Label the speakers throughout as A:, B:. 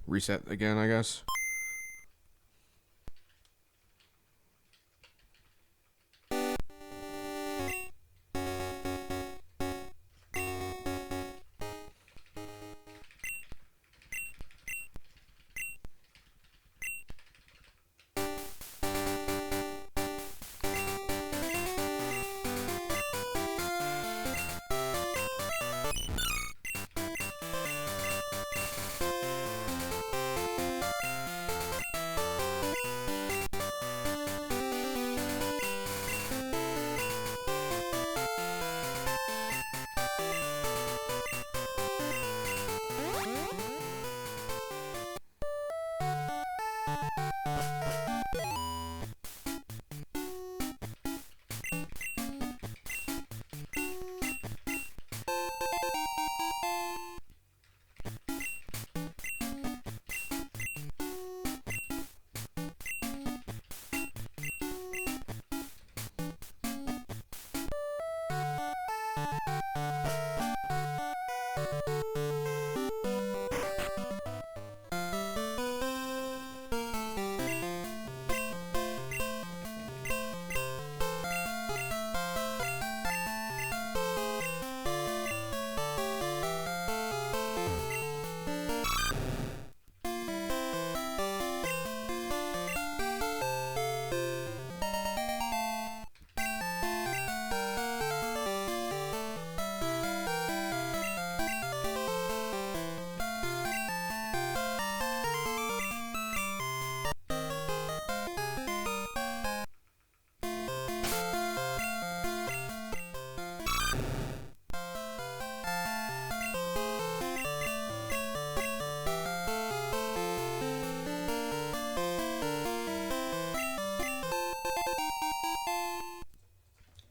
A: reset again, I guess.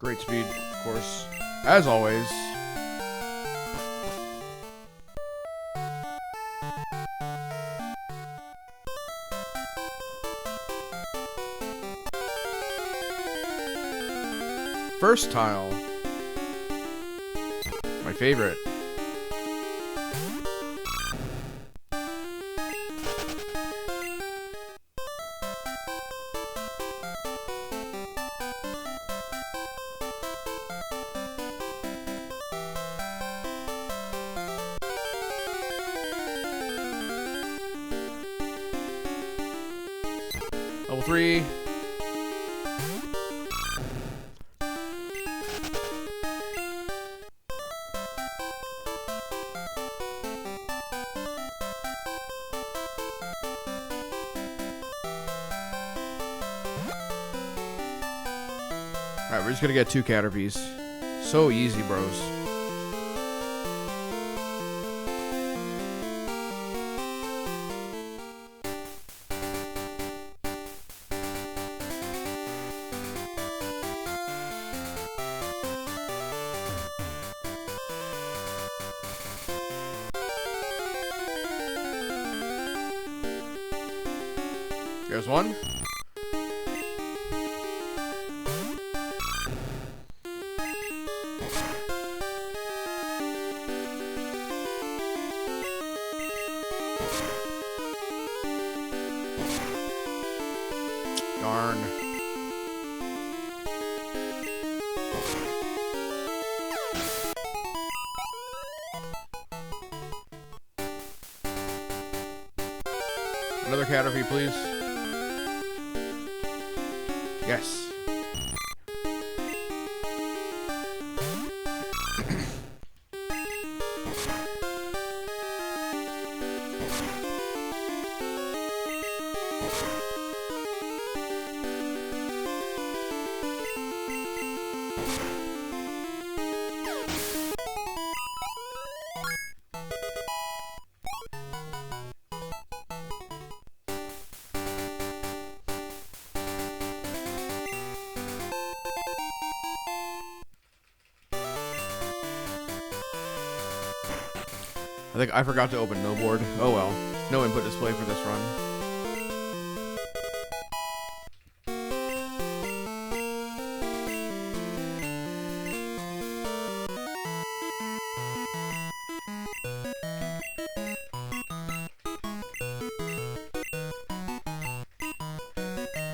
A: Great speed, of course. As always. First tile. My favorite. Level 3. Alright, we're just gonna get 2 Caterpies. So easy, bros. There's one. Darn. Another Caterpie, please. Yes. I think I forgot to open no board. Oh well. No input display for this run.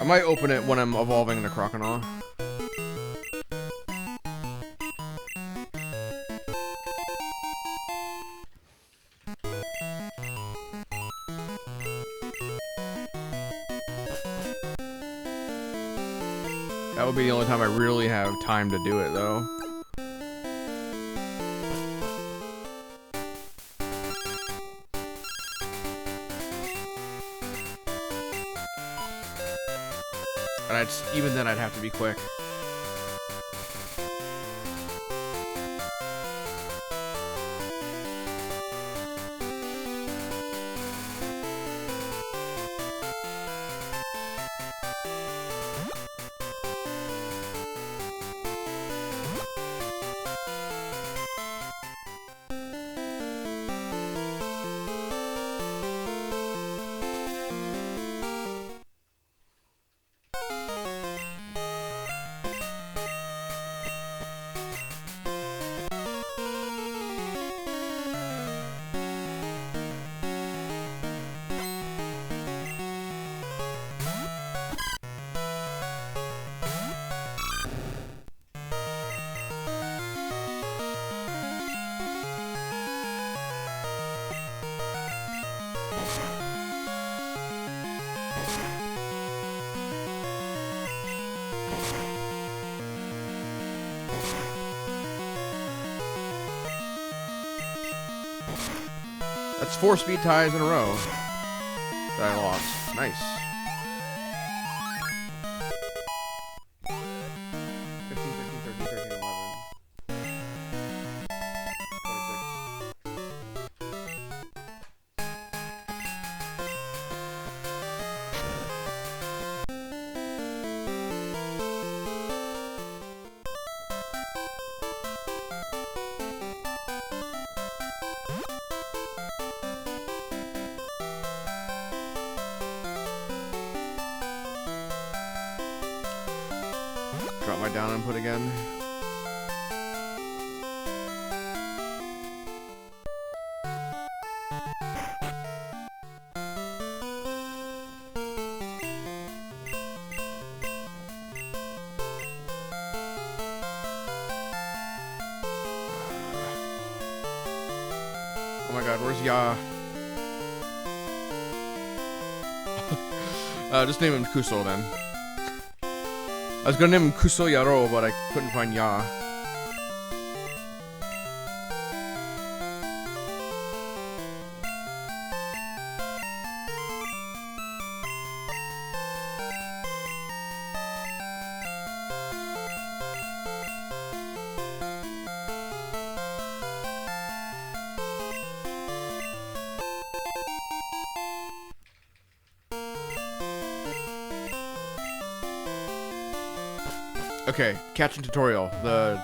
A: I might open it when I'm evolving into Croconaw. That would be the only time I really have time to do it, though. And even then, I'd have to be quick. That's 4 speed ties in a row that I lost. Nice. 15, 13, 11. 26. Drop my down input again. Oh my god, where's Ya? Just name him Kuso then. I was gonna name him Kuso Yaro, but I couldn't find Ya. Okay, catching tutorial. The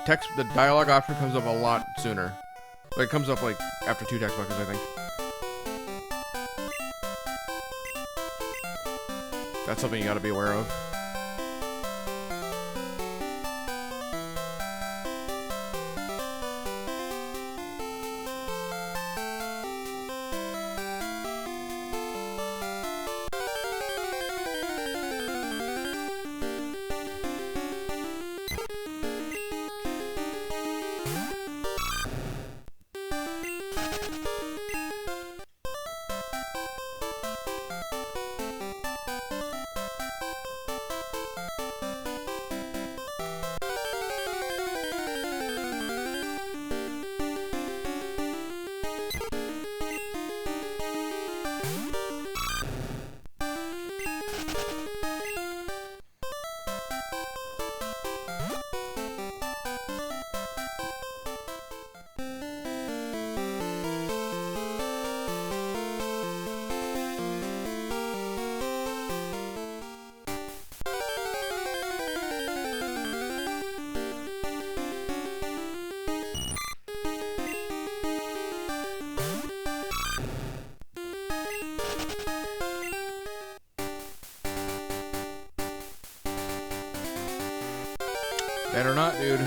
A: dialogue option comes up a lot sooner. Like, it comes up like after 2 text boxes, I think. That's something you gotta be aware of. Better not, dude.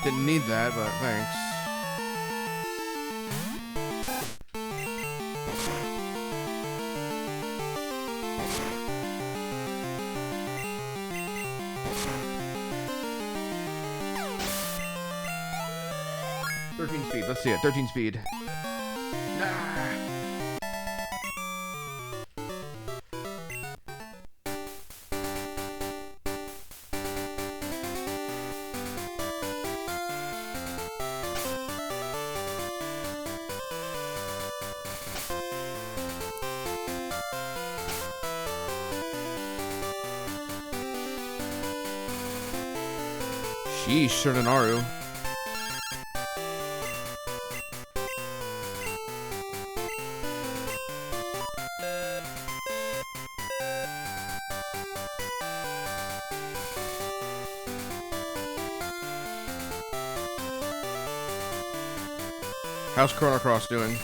A: Didn't need that, but thanks. Speed. Let's see it. 13 speed. Nah. Sheesh, Shurinaru. How's Chrono Cross doing?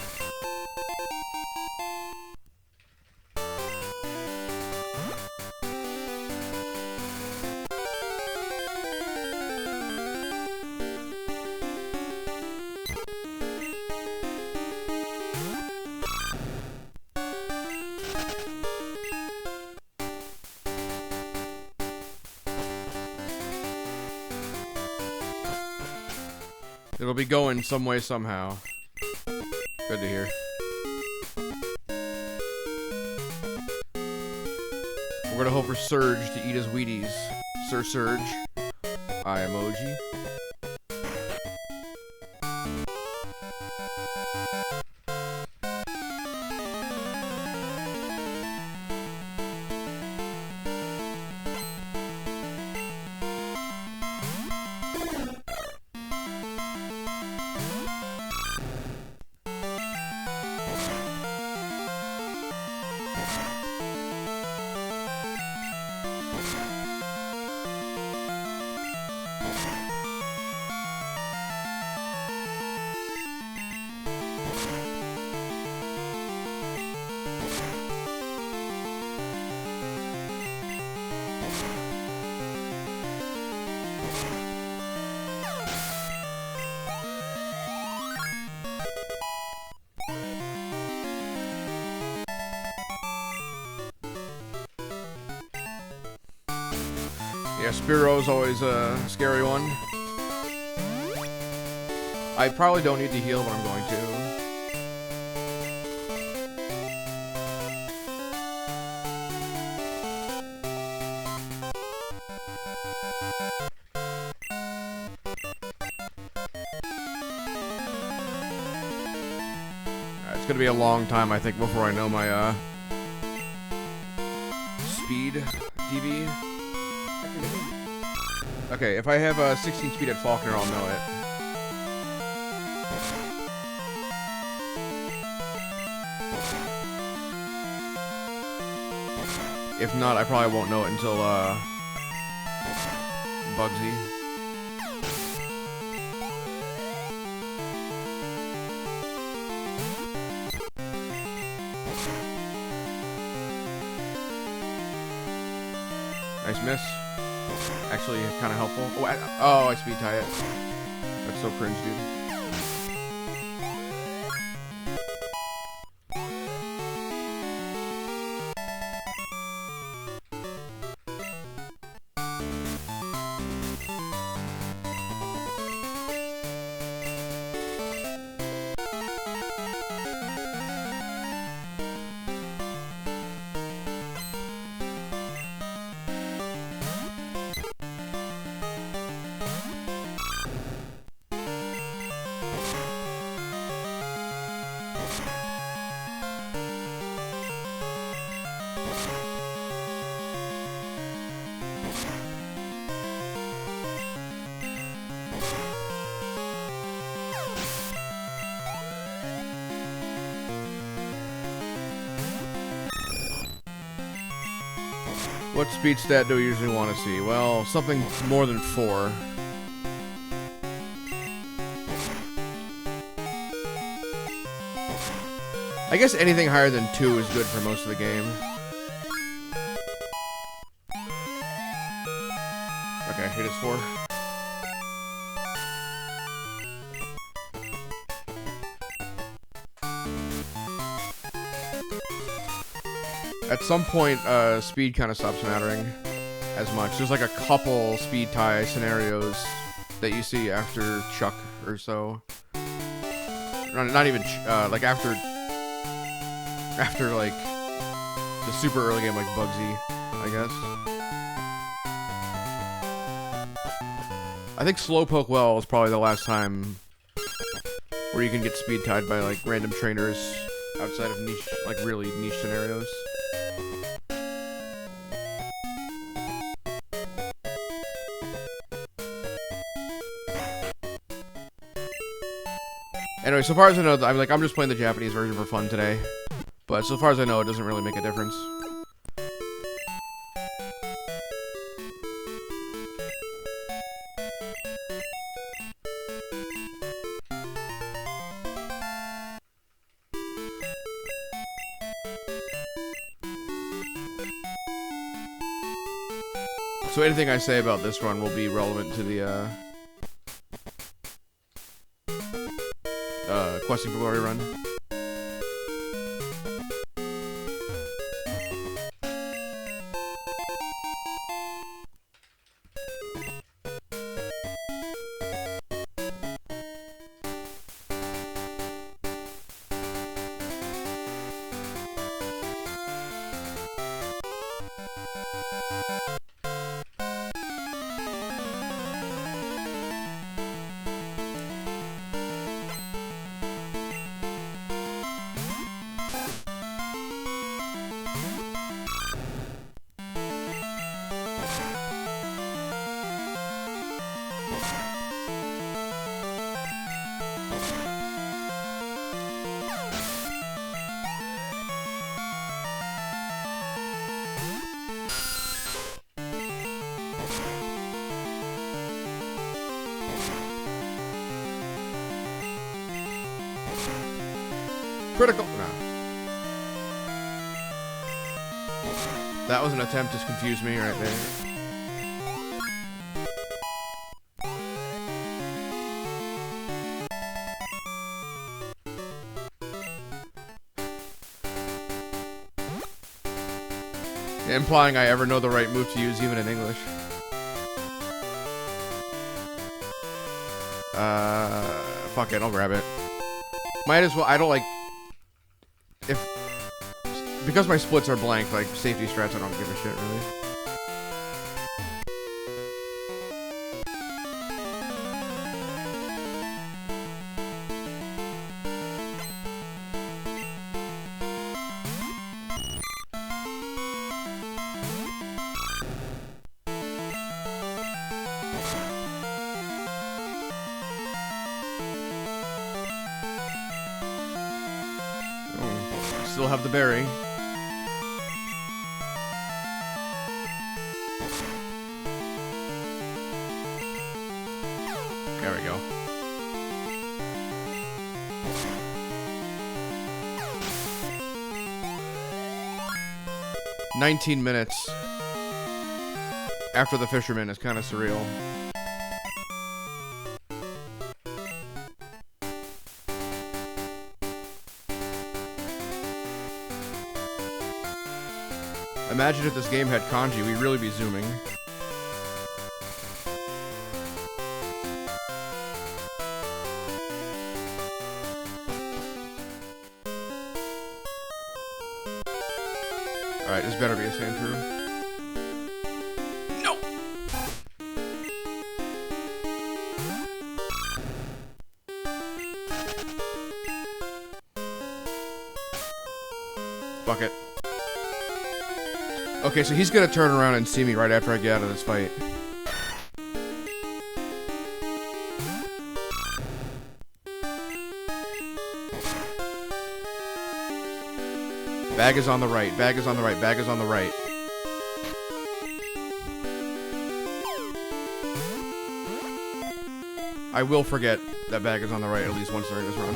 A: It'll be going some way, somehow. Good to hear. We're gonna hope for Surge to eat his Wheaties. Sir Surge. Eye emoji. Yeah, Spearo's always a scary one. I probably don't need to heal, but I'm going to. It's gonna be a long time, I think, before I know my speed DB. Okay, if I have 16 speed at Faulkner, I'll know it. If not, I probably won't know it until Bugsy. Nice miss. Actually, kind of helpful. Oh, I speed tie it. That's so cringe, dude. What speed stat do we usually want to see? Well, something more than 4. I guess anything higher than 2 is good for most of the game. Okay, hit is 4. At some point, speed kind of stops mattering as much. There's like a couple speed tie scenarios that you see after Chuck or so. Not even, like after like the super early game, like Bugsy, I guess. I think Slowpoke Well is probably the last time where you can get speed tied by like random trainers outside of niche, like really niche scenarios. Anyway, so far as I know, I'm just playing the Japanese version for fun today. But so far as I know, it doesn't really make a difference. So anything I say about this run will be relevant to the, Questing for Glory run. Critical. No. That was an attempt to confuse me right there. Implying I ever know the right move to use even in English. Fuck it, I'll grab it. Might as well, I don't like... Because my splits are blank, like, safety strats, I don't give a shit, really. Oh, still have the berry. There we go. "19 minutes after the fisherman" is kind of surreal. Imagine if this game had kanji, we'd really be zooming. Alright, this better be a sand true. No! Fuck it. Okay, so he's gonna turn around and see me right after I get out of this fight. Bag is on the right, bag is on the right, bag is on the right. I will forget that bag is on the right at least once during this run.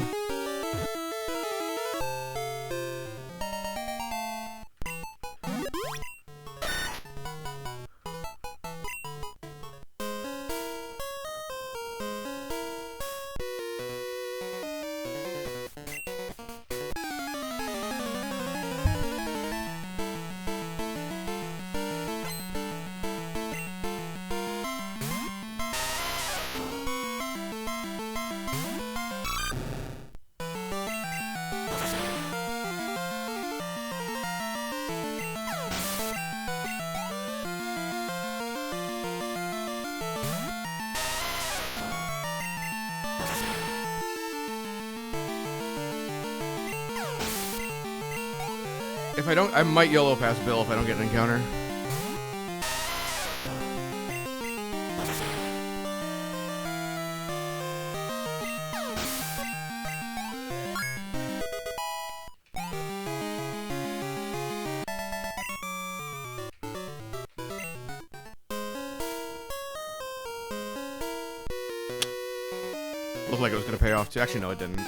A: If I don't, I might YOLO past Bill if I don't get an encounter. Looked like it was gonna pay off too. Actually, no, it didn't.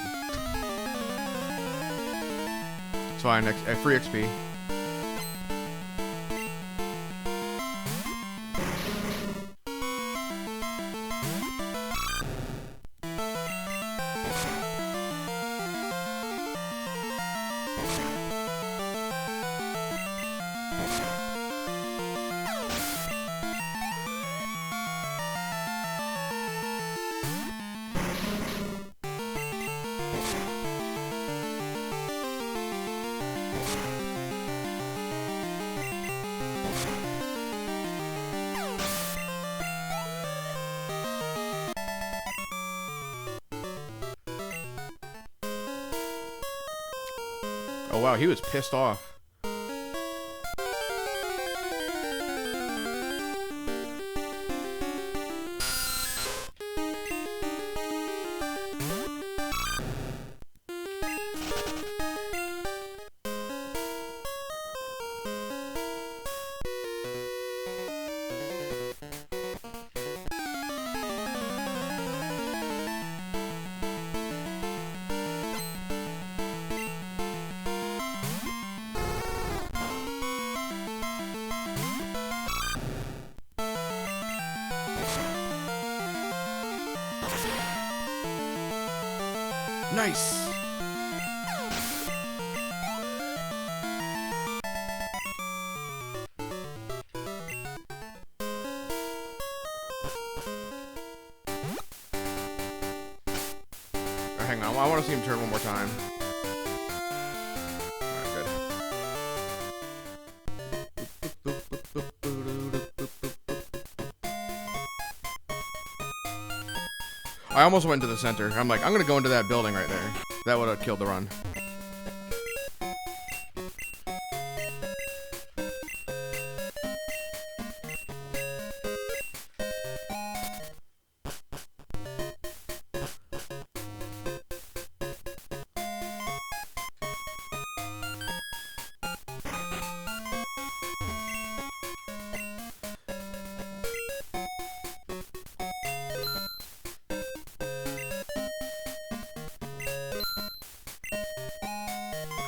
A: It's fine. Free XP. Oh wow, he was pissed off. Nice. Hang on, I want to see him turn one more time. Alright, good. I almost went to the center. I'm like, I'm gonna go into that building right there. That would have killed the run.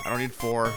A: I don't need 4.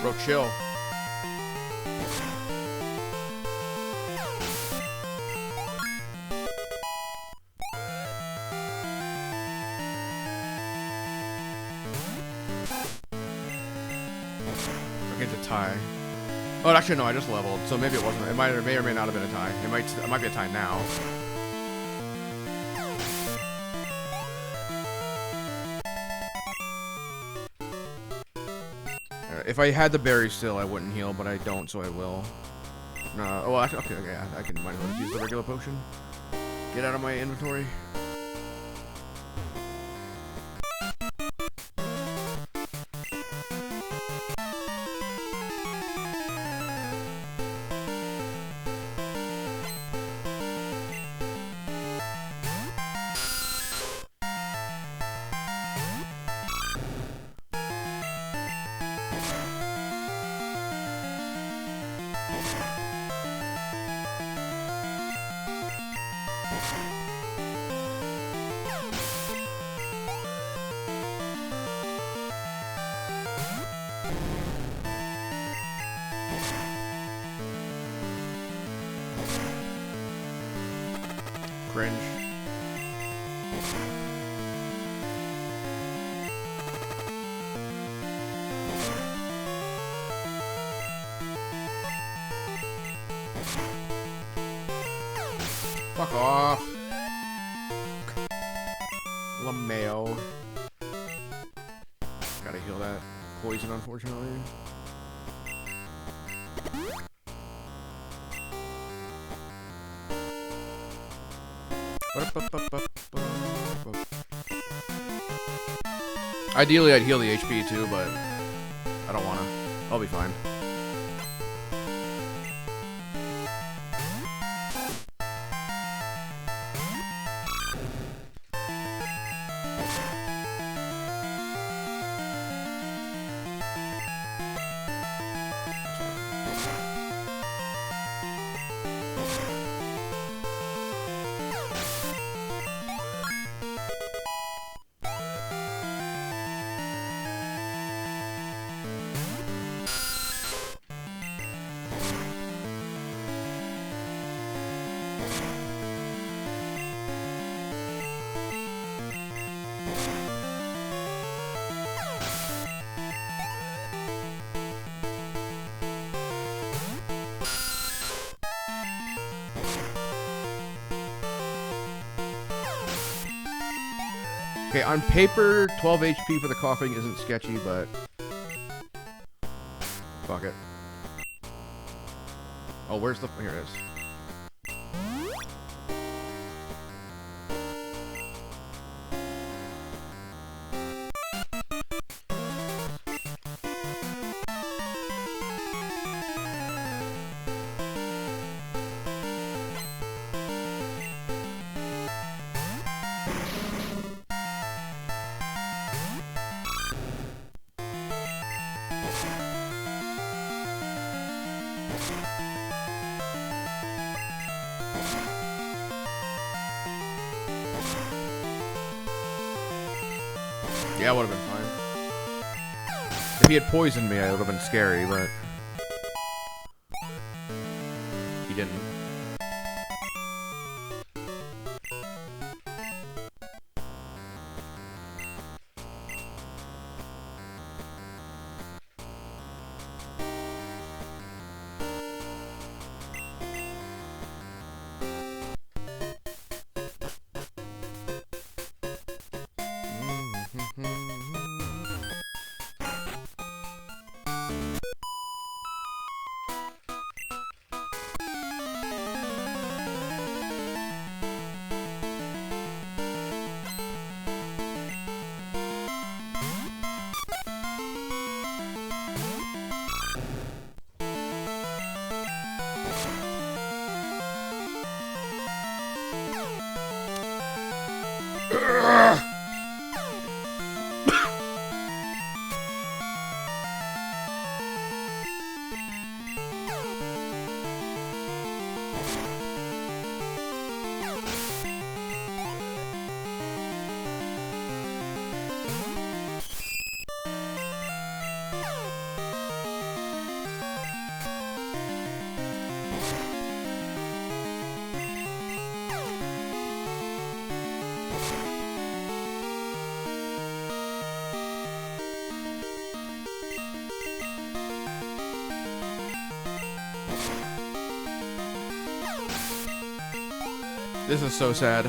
A: Bro, chill. Okay, it's a tie. Oh, actually, no, I just leveled, so maybe it wasn't. It may or may not have been a tie. It might be a tie now. If I had the berry still, I wouldn't heal, but I don't, so I will. No, well, okay, yeah, I can might as well just use the regular potion. Get out of my inventory. cringe. Fuck off. LaMayo. Gotta heal that poison, unfortunately. Ideally, I'd heal the HP too, but I don't wanna. I'll be fine. Okay, on paper, 12 HP for the coughing isn't sketchy, but fuck it. Oh, where's the... Here it is. Yeah, I would have been fine. If he had poisoned me, I would have been scary, but he didn't. This is so sad.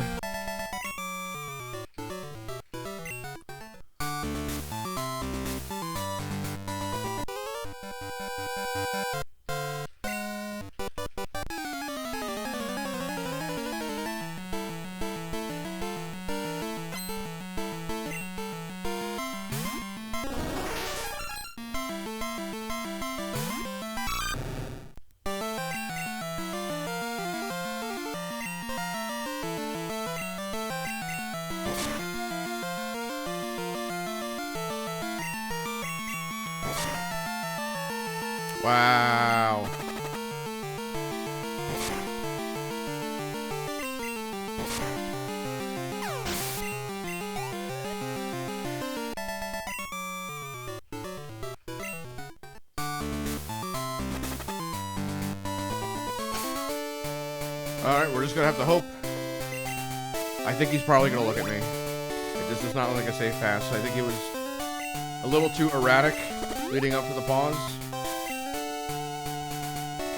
A: Wow. All right, we're just gonna have to hope. I think he's probably gonna look at me. This does not look like a safe pass. I think it was a little too erratic leading up to the pause.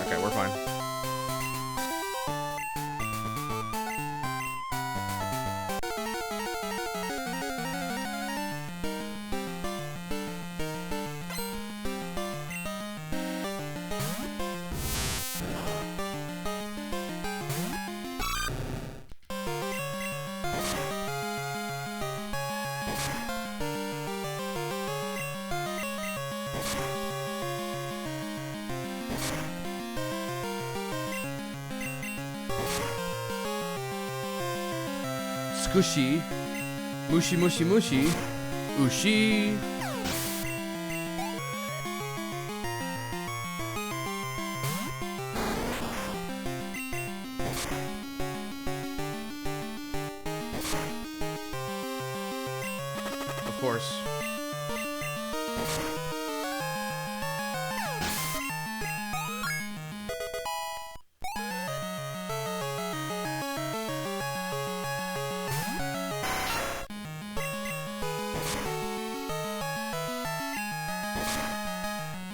A: Okay, we're fine. Squishy. Mushy, mushy, mushy. Ushi. Of course.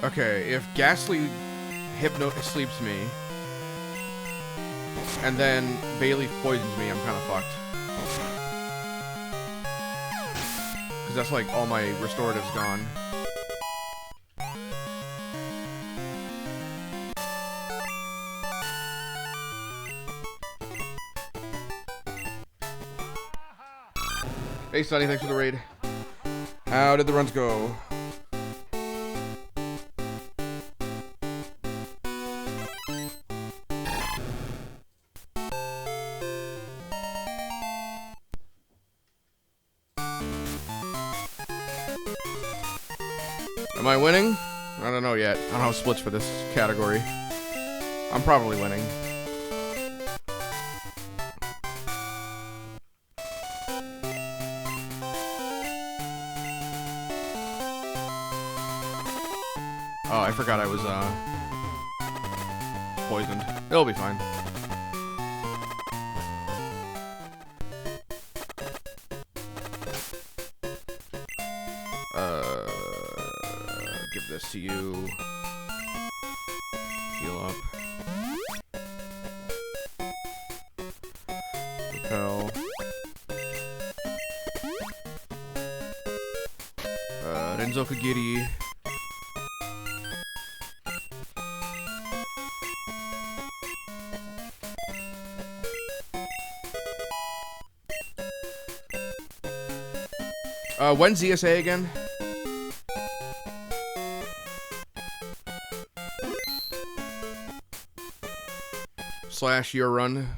A: Okay, if Ghastly sleeps me, and then Bayleaf poisons me, I'm kind of fucked. Because that's like all my restoratives gone. Hey Sonny, thanks for the raid. How did the runs go? Am I winning? I don't know yet. I don't have splits for this category. I'm probably winning. Oh, I forgot I was, poisoned. It'll be fine. Give this to you. Heal up. Repel. Renzo Kagiri. When's ESA again? / your run.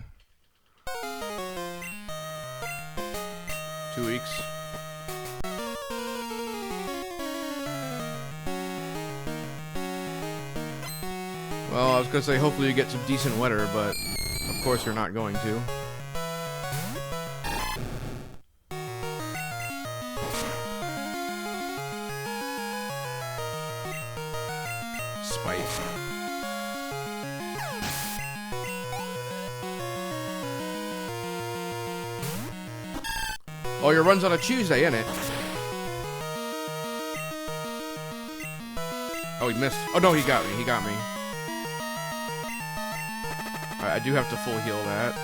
A: 2 weeks. Well, I was gonna say hopefully you get some decent weather, but of course you're not going to. Oh, your run's on a Tuesday, innit? Oh, he missed. Oh, no, he got me. He got me. Alright, I do have to full heal that.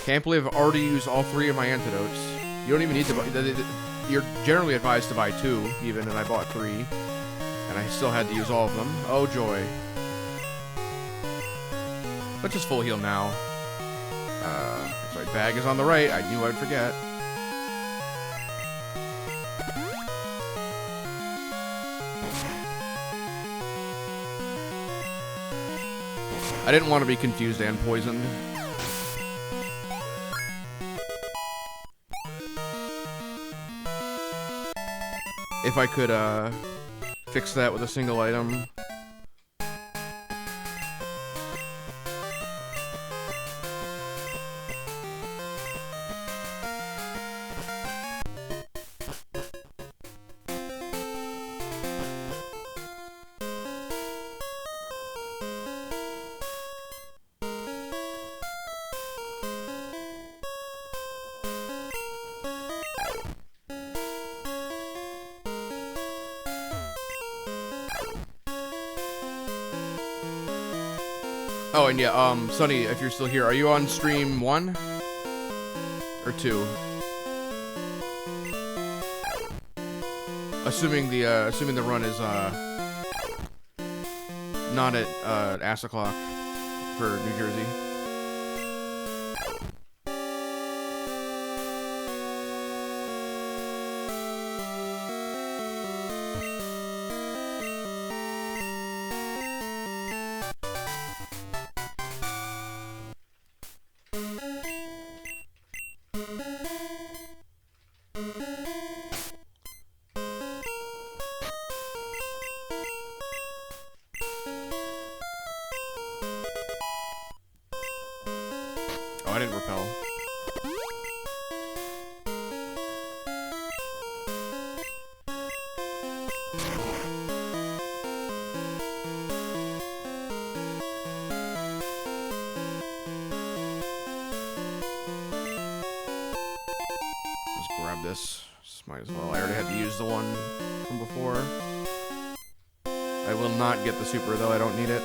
A: Can't believe I've already used all 3 of my antidotes. You don't even need to... You're generally advised to buy 2, even, and I bought 3. And I still had to use all of them. Oh, joy. Let's just full heal now. Sorry, bag is on the right. I knew I'd forget. I didn't want to be confused and poisoned. If I could, fix that with a single item. Oh, and yeah, Sonny, if you're still here, are you on stream 1 or 2? Assuming the run is not at ass o'clock for New Jersey. Oh, I didn't repel. Just grab this. Just might as well. I already had to use the one from before. I will not get the super though. I don't need it.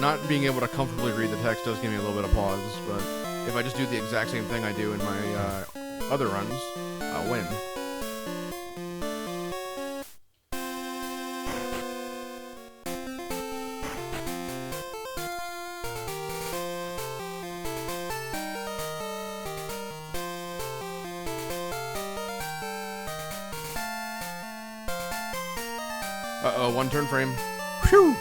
A: Not being able to comfortably read the text does give me a little bit of pause, but if I just do the exact same thing I do in my other runs, I'll win. Uh-oh, one turn frame. Whew!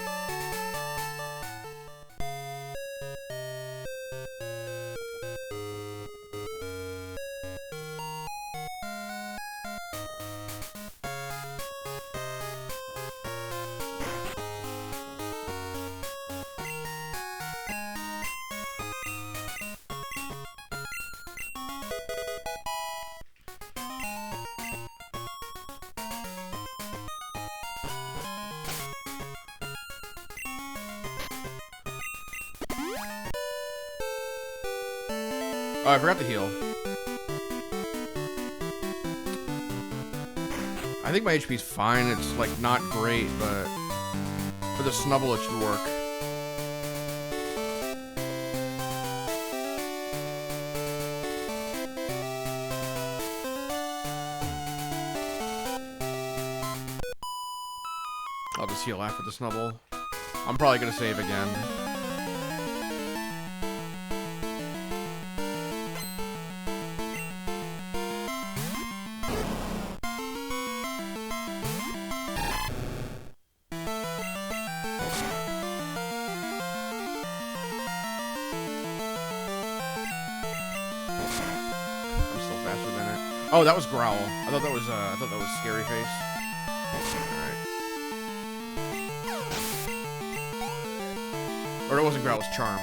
A: Oh, I forgot to heal. I think my HP's fine. It's, like, not great, but for the snubble, it should work. I'll just heal after the snubble. I'm probably gonna save again. Oh, that was Growl. I thought that was Scary Face. Alright. Or it wasn't Growl, it was Charm.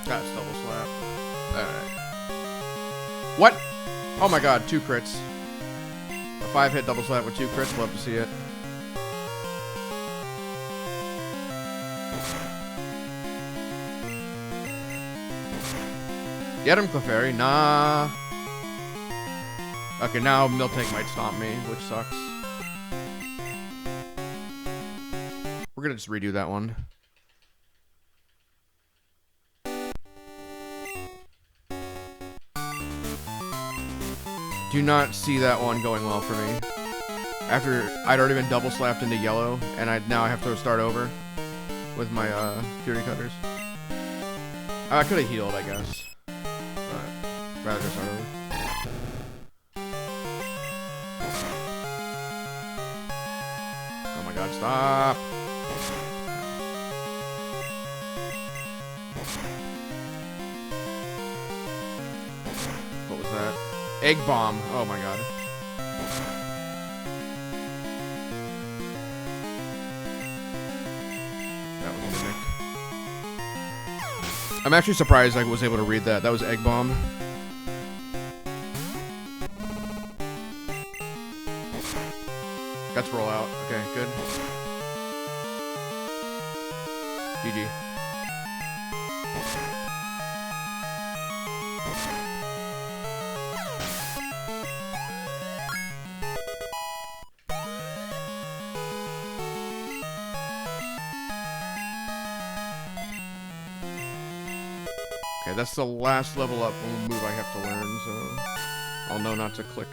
A: That's double slap. Alright. What? Oh my god, 2 crits. A 5-hit double slap with 2 crits. Love to see it. Get him, Clefairy. Nah. Okay, now Miltank might stomp me, which sucks. We're gonna just redo that one. Do not see that one going well for me. After I'd already been double slapped into yellow, and now I have to start over with my Fury Cutters. I could have healed, I guess, but rather just start over. Oh my god, stop! What was that? Egg bomb. Oh my god. I'm actually surprised I was able to read that. That was Egg Bomb. Got to roll out. Okay, good. GG. Okay, that's the last level up move I have to learn, so I'll know not to click.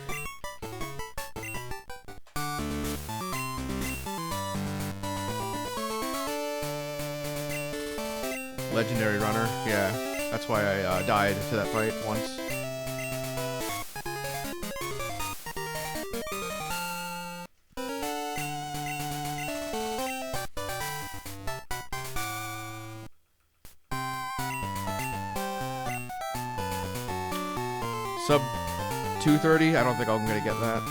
A: Legendary runner, yeah. That's why I died to that fight once. Sub 230? I don't think I'm gonna get that.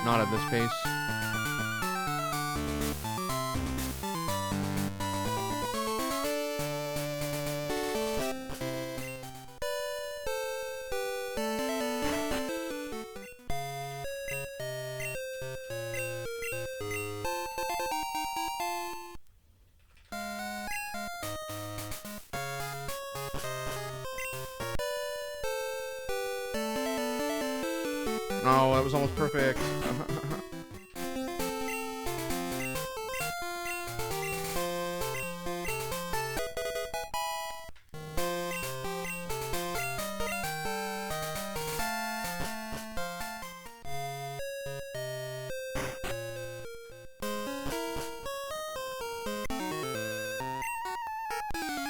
A: Not at this pace. No, that was almost perfect.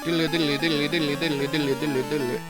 A: Diddly diddly diddly diddly diddly diddly diddly diddly.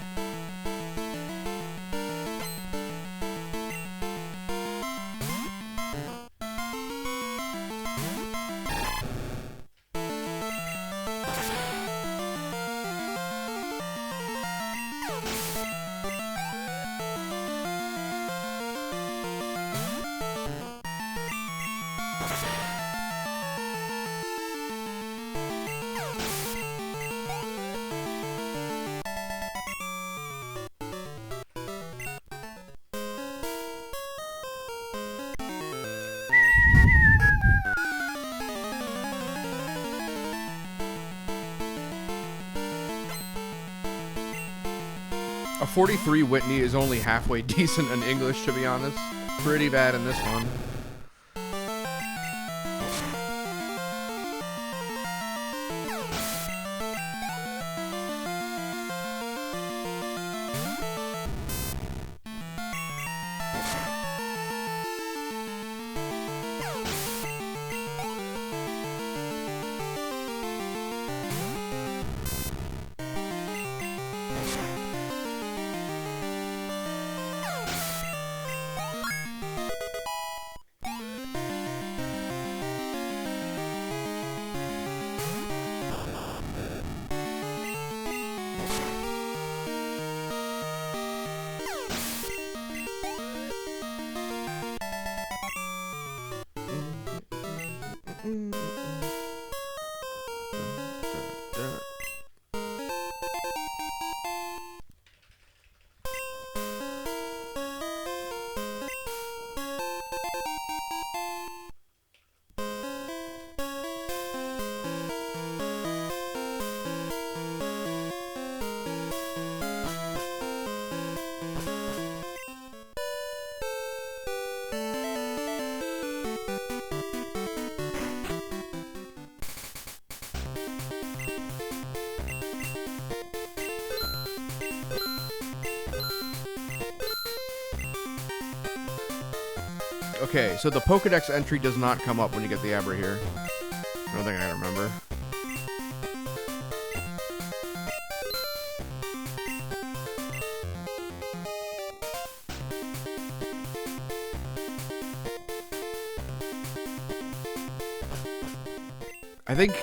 A: A 43 Whitney is only halfway decent in English, to be honest. Pretty bad in this one. Okay, so the Pokedex entry does not come up when you get the Abra here. I don't think I remember. I think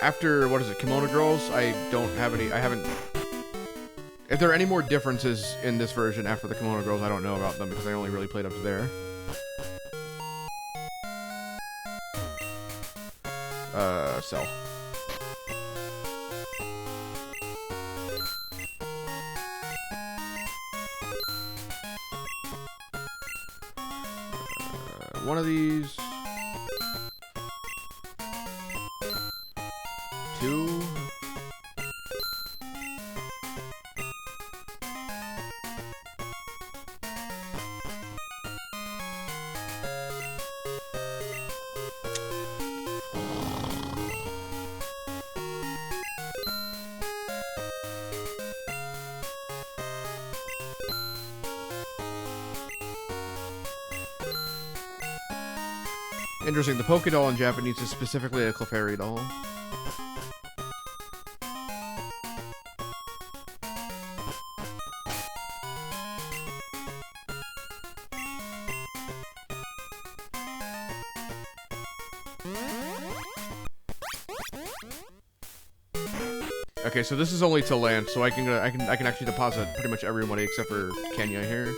A: after, what is it, Kimono Girls, I don't have any, I haven't... If there are any more differences in this version after the Kimono Girls, I don't know about them because I only really played up to there. Cell. One of these. Two. Interesting, the Pokédoll in Japanese is specifically a Clefairy doll. Okay, so this is only to land, so I can actually deposit pretty much everybody except for Kenya here.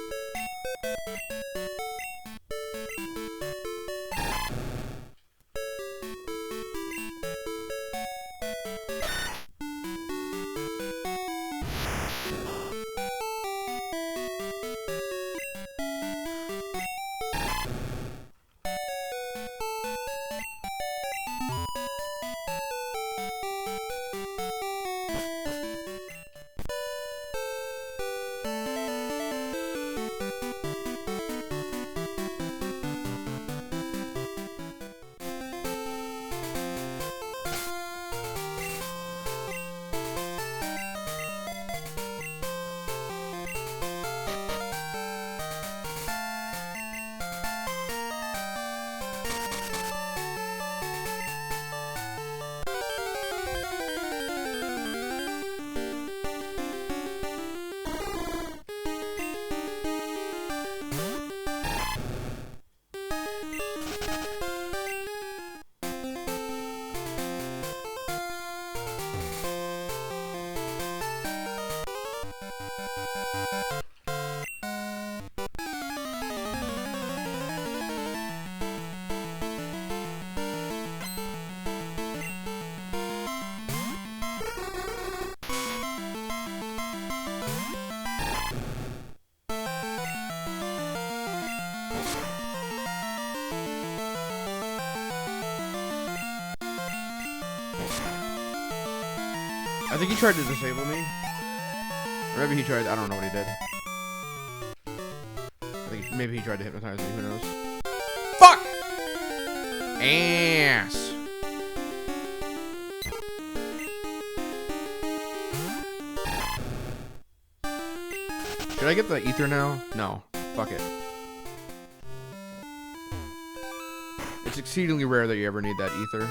A: I think he tried to disable me. Or maybe he tried, I don't know what he did. I think maybe he tried to hypnotize me, who knows. Fuck! Ass! Should I get the ether now? No. Fuck it. It's exceedingly rare that you ever need that ether.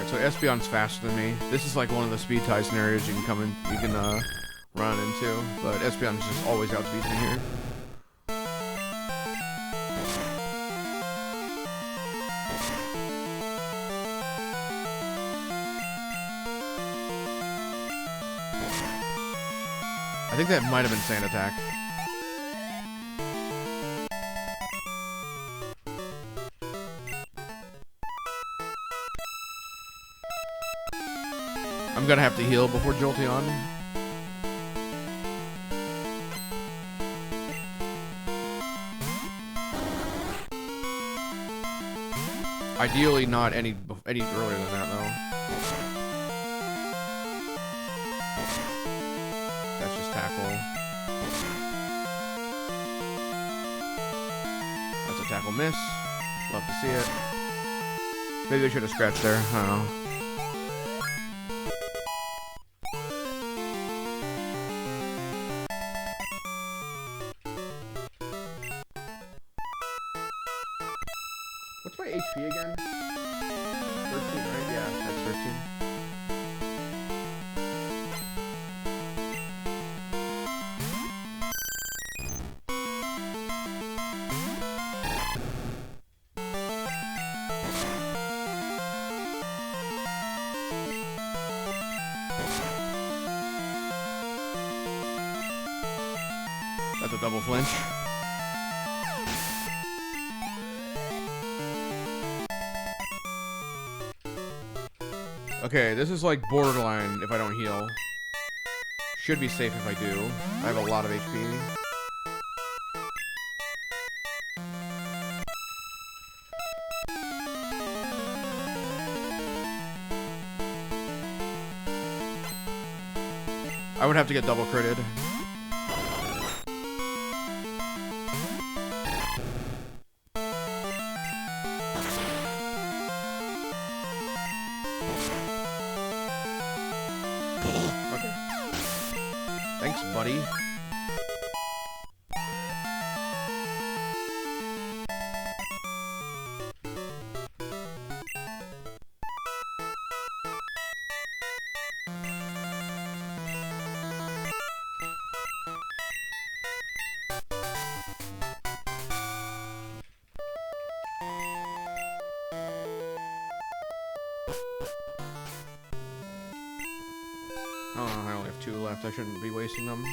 A: So Espeon's faster than me. This is like one of the speed tie scenarios you can run into, but Espeon's just always outspeeds me here. I think that might have been Sand Attack. I'm gonna have to heal before Jolteon. Ideally, not any earlier than that, though. That's just tackle. That's a tackle miss. Love to see it. Maybe I should have scratched there. I don't know. What's my HP again? 13, right? Yeah, that's 13. That's a double flinch. Okay, this is like borderline if I don't heal. Should be safe if I do. I have a lot of HP. I would have to get double critted. Thanks, buddy. Oh, I only have 2 left. I shouldn't be wasting them.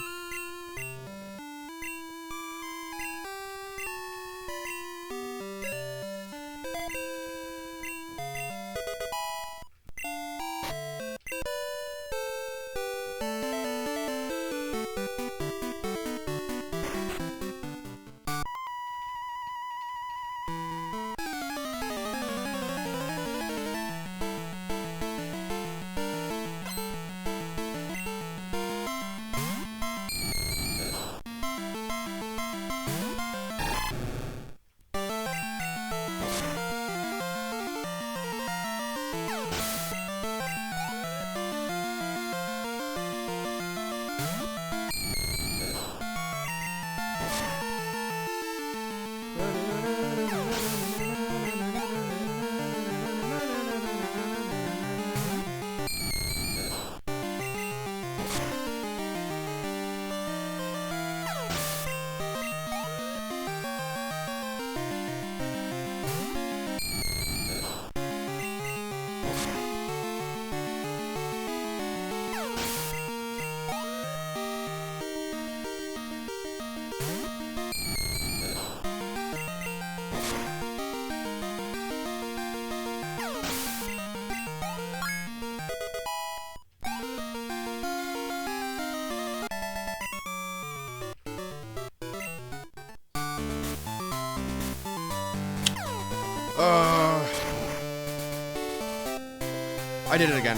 A: I did it again.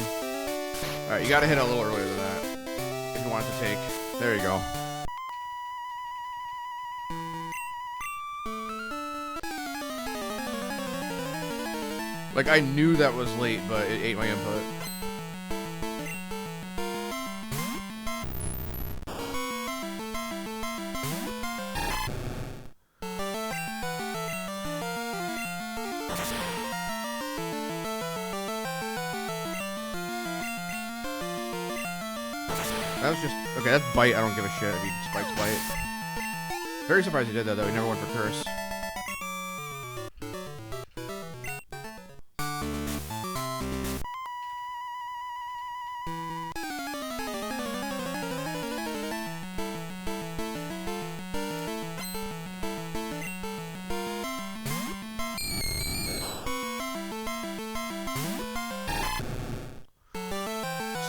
A: Alright, you gotta hit it a little earlier than that. If you want it to take. There you go. Like, I knew that was late, but it ate my input. That was just... Okay, that's bite. I don't give a shit if he spikes bite. Very surprised he did that, though. He never went for curse.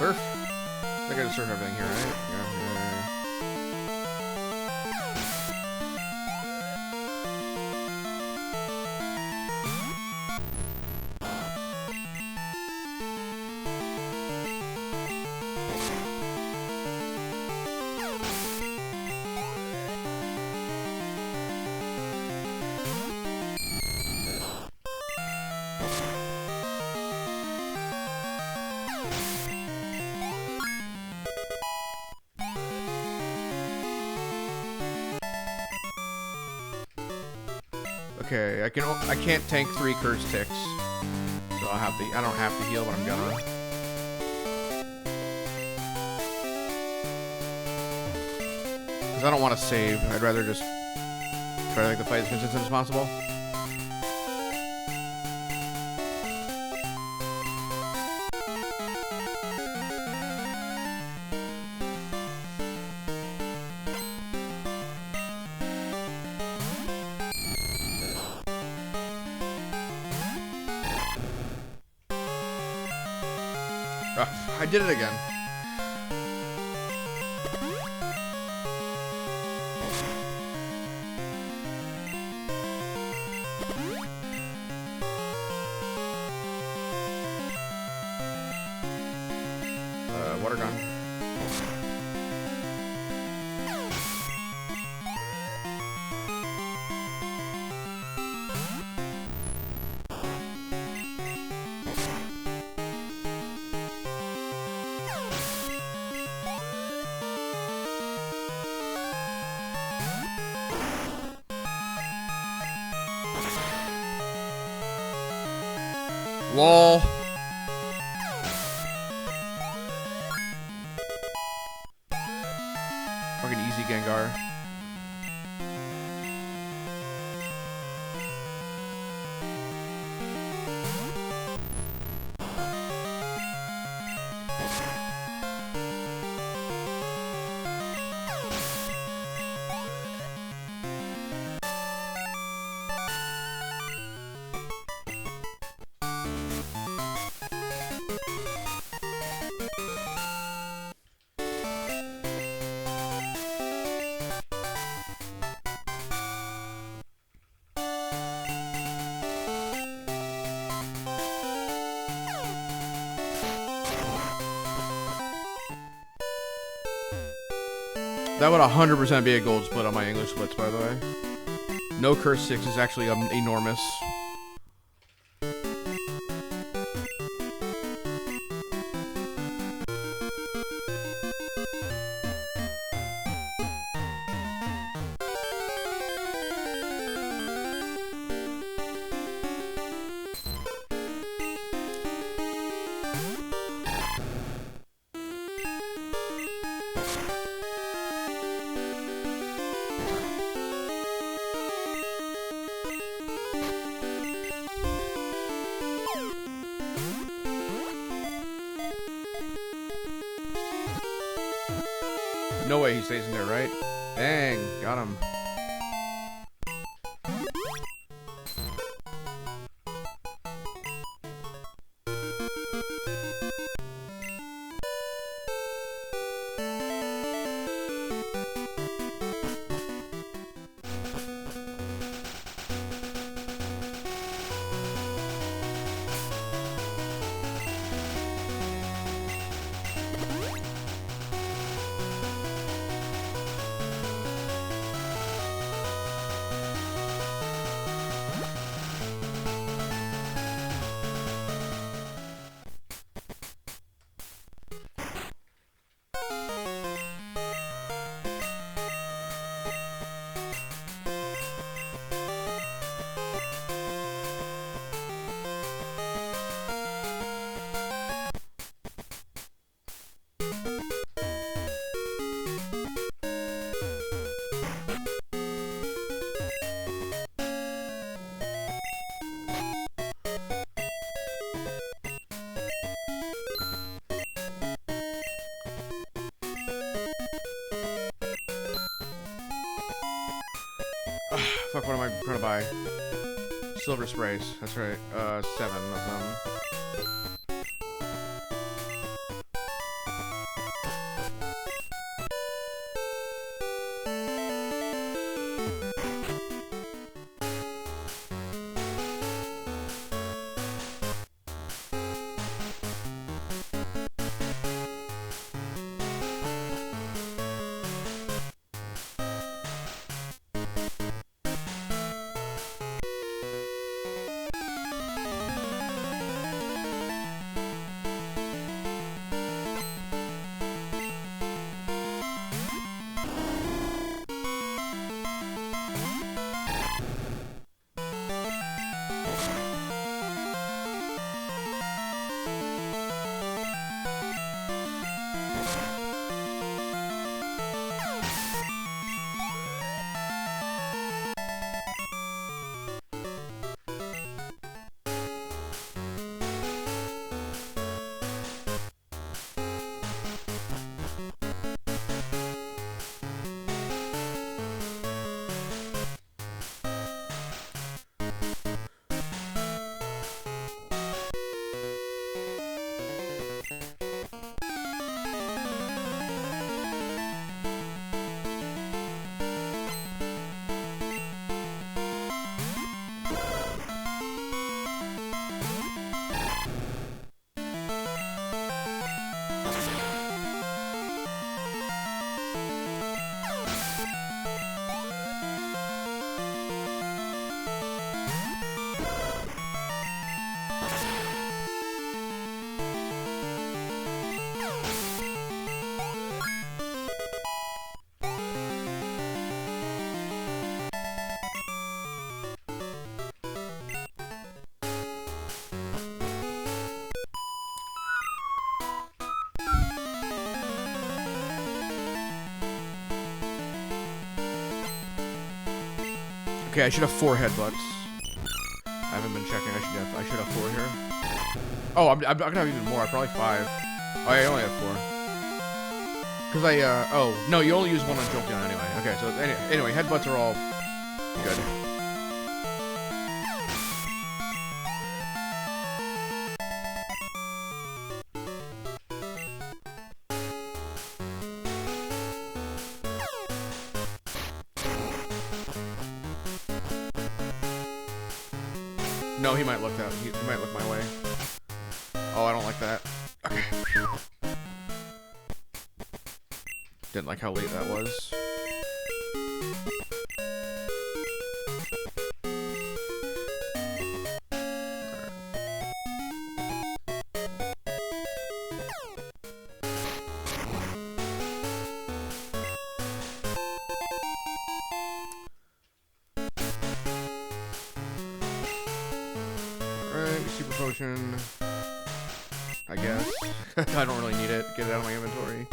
A: surf? I think I just surf everything here, right? Yeah. Okay, I can't tank 3 curse ticks, so I don't have to heal, but I'm gonna. Because I don't want to save. I'd rather just try to make the fight as consistent as possible. I did it again. Water gun. Lol. Fucking easy Gengar. That would 100% be a gold split on my English splits, by the way. No curse 6 is actually enormous. No way he stays in there, right? Dang, got him. Fuck, what am I trying to buy? Silver sprays. That's right. 7 of them. Okay, I should have 4 headbutts. I haven't been checking. I should have 4 here. Oh, I'm gonna have even more. Probably 5. Oh, I only have 4. Cause oh no, you only use 1 on Jolteon anyway. Okay, so anyway, headbutts are all good. No, he might look that. He might look my way. Oh, I don't like that. Okay. Didn't like how late that was. Super potion, I guess. I don't really need it. Get it out of my inventory.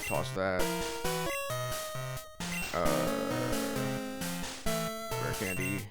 A: Toss that. Rare candy.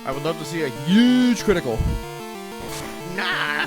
A: I would love to see a huge critical. Nah.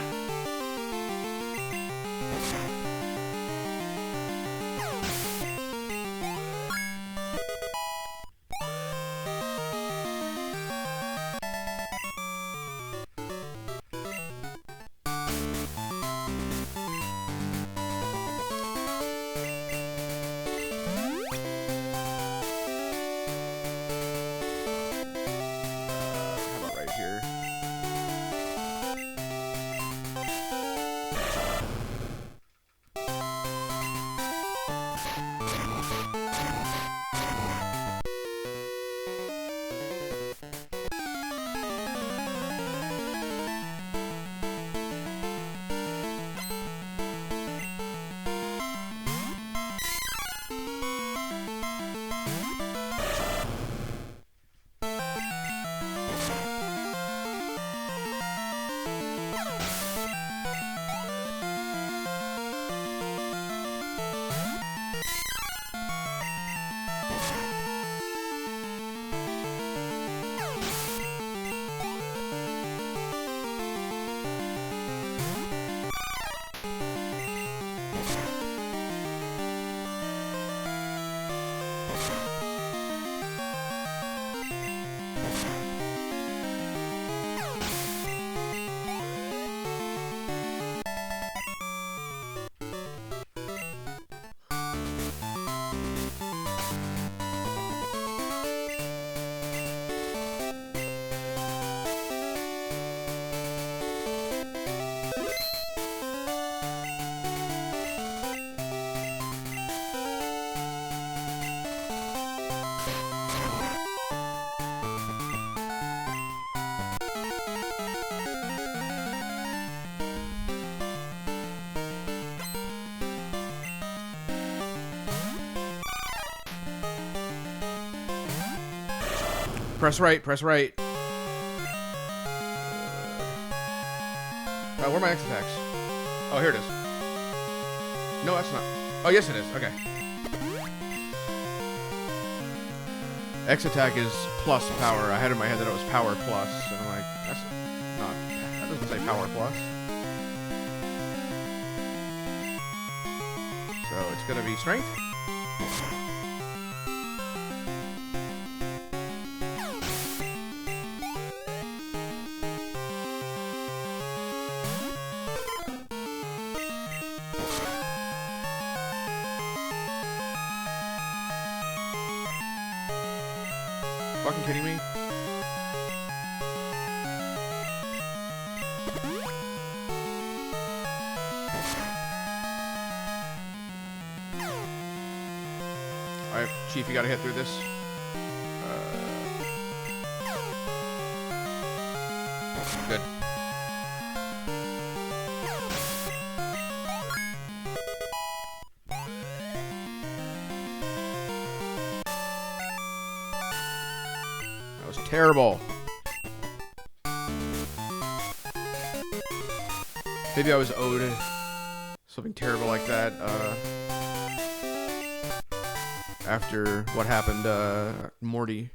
A: Press right, press right. Where are my X attacks? Oh, here it is. No, that's not. Oh, yes, it is. Okay. X attack is plus power. I had in my head that it was power plus, and I'm like, that's not. That doesn't say power plus. So it's gonna be strength. Fucking kidding me? Alright, Chief, you gotta hit through this. Good. That was terrible. Maybe I was owed something terrible like that after what happened Morty.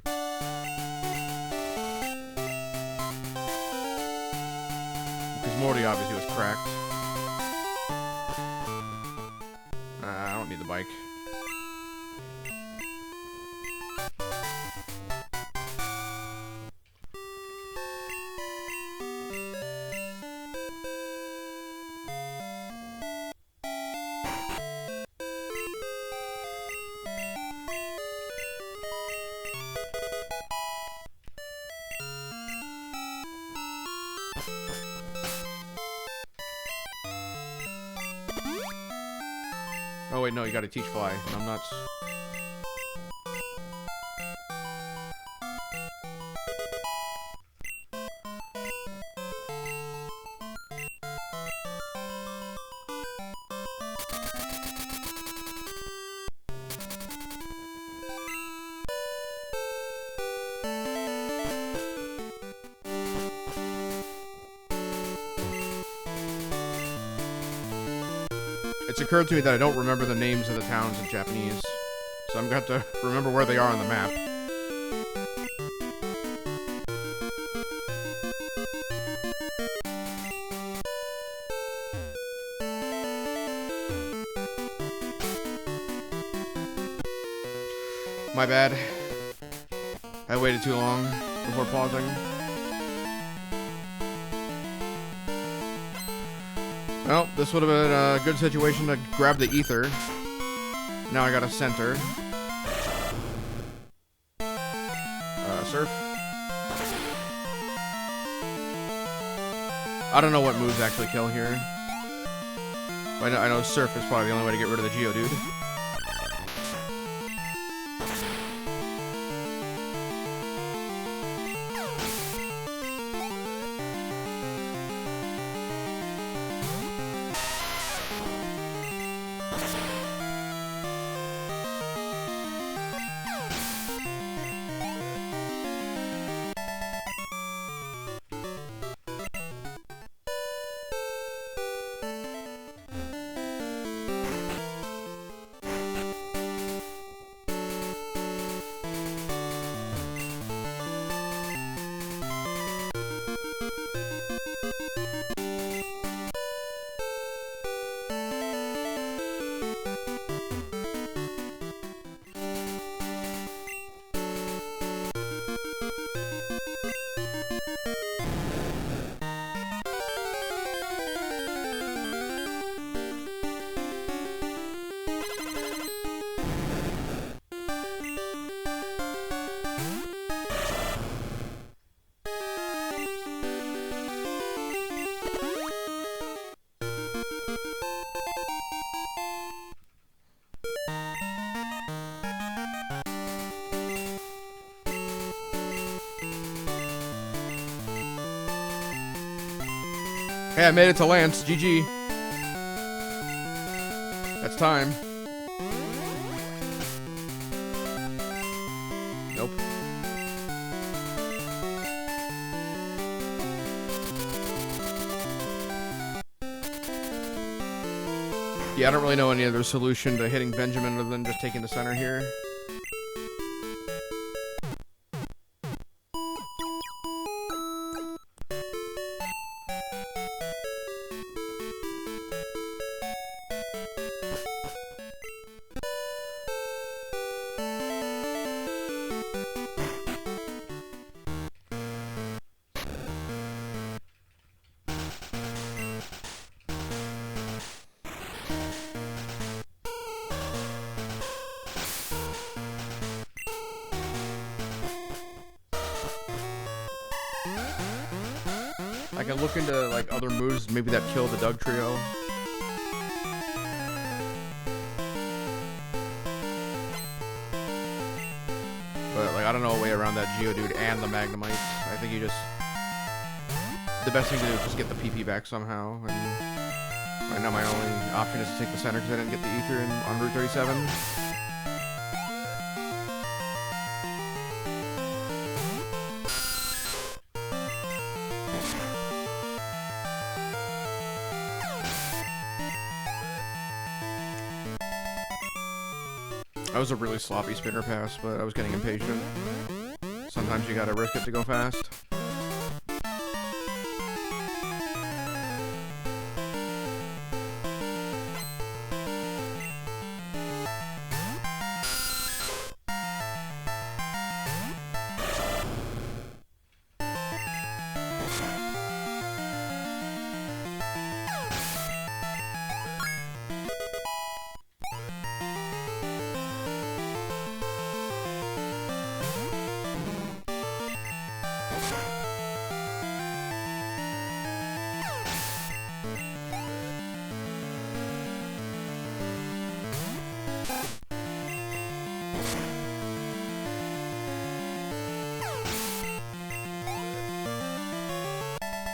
A: Because Morty obviously was cracked. I don't need the bike. Oh wait, no, you gotta teach fly. I'm nuts. It's occurred to me that I don't remember the names of the towns in Japanese, so I'm gonna have to remember where they are on the map. My bad. I waited too long before pausing. Well, this would have been a good situation to grab the ether. Now I got a center. Surf. I don't know what moves actually kill here. But I know surf is probably the only way to get rid of the Geodude. Hey, I made it to Lance. GG. That's time. Nope. Yeah, I don't really know any other solution to hitting Benjamin other than just taking the center here. I can look into like other moves, maybe that kill the Doug trio. But like I don't know a way around that Geodude and the Magnemite. I think you just the best thing to do is just get the PP back somehow. And right now my only option is to take the center because I didn't get the ether on Route 37. That was a really sloppy spinner pass, but I was getting impatient. Sometimes you gotta risk it to go fast.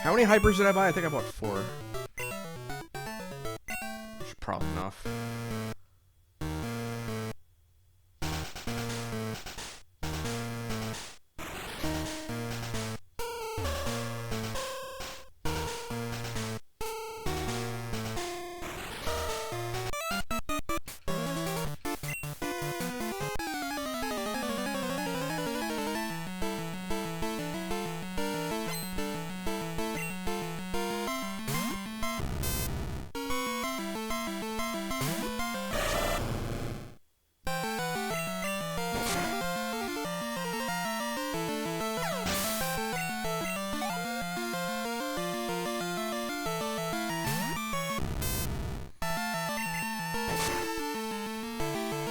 A: How many hypers did I buy? I think I bought 4. Which is probably enough.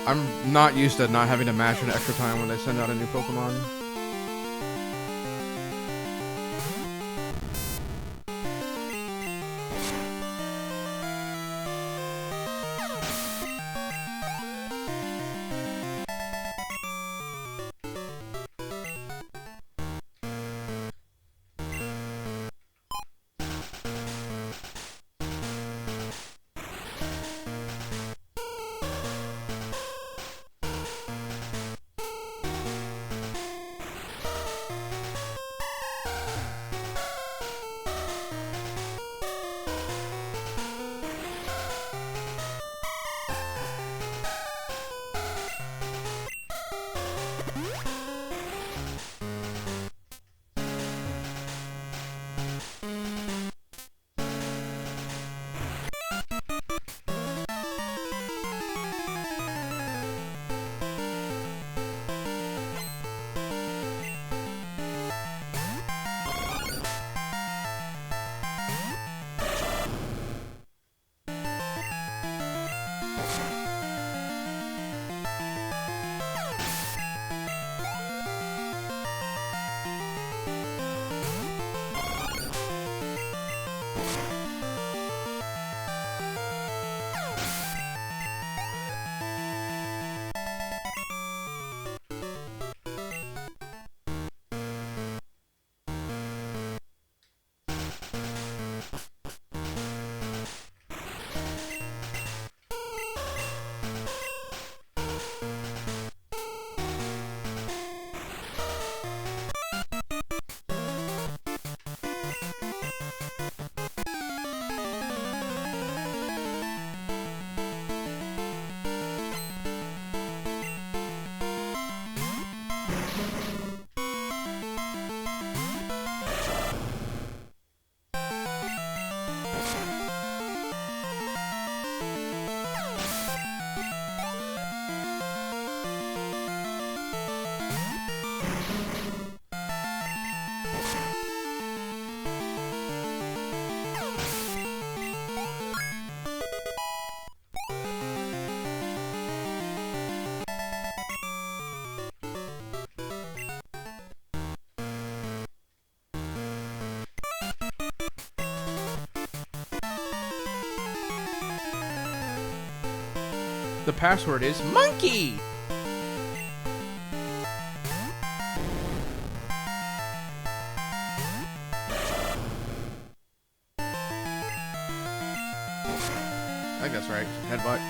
A: I'm not used to not having to match an extra time when they send out a new Pokemon. The password is monkey! I think that's right. Headbutt.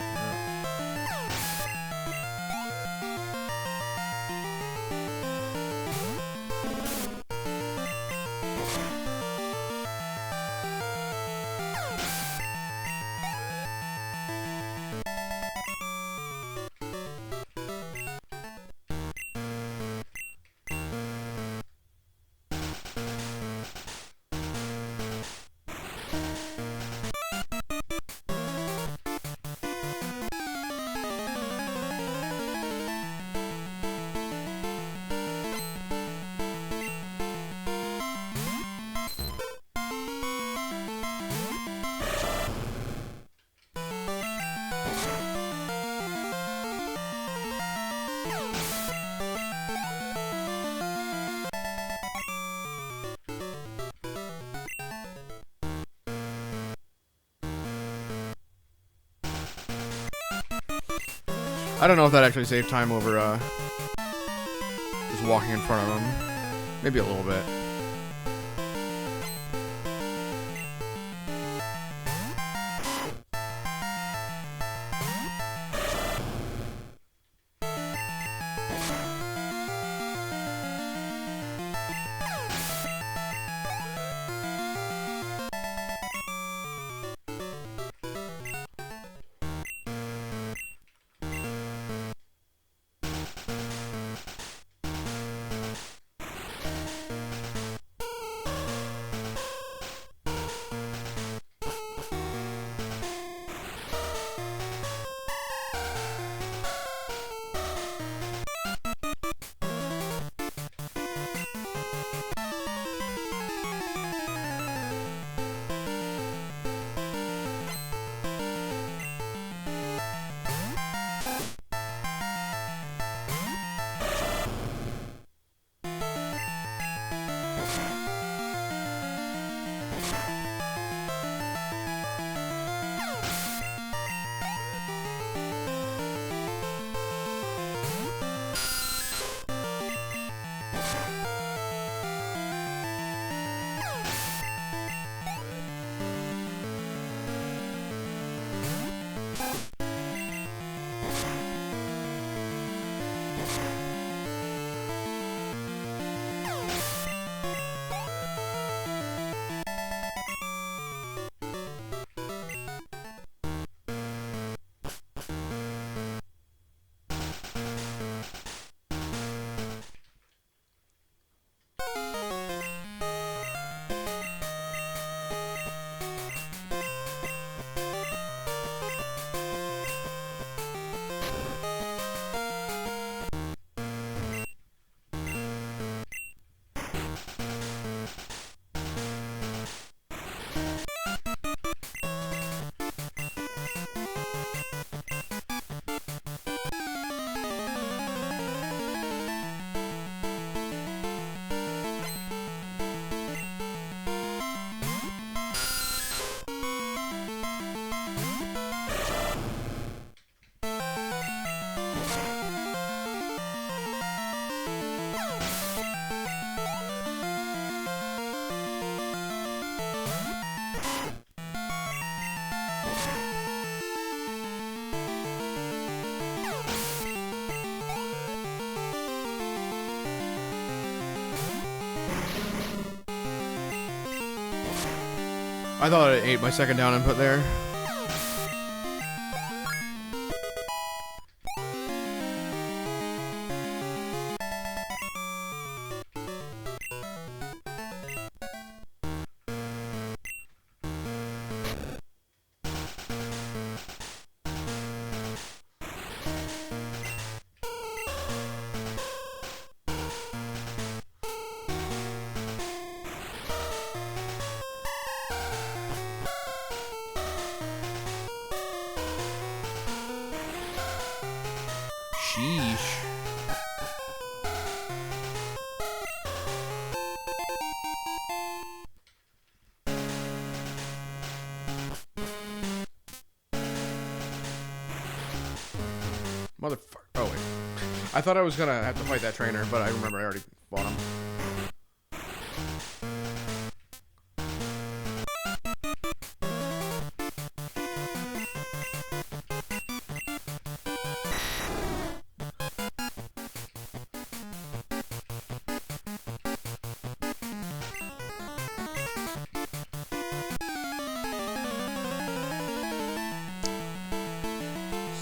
A: I don't know if that actually saved time over just walking in front of him. Maybe a little bit. I thought it ate my second down input there. Sheesh. Motherfucker. Oh, wait. I thought I was gonna have to fight that trainer, but I remember I already fought him.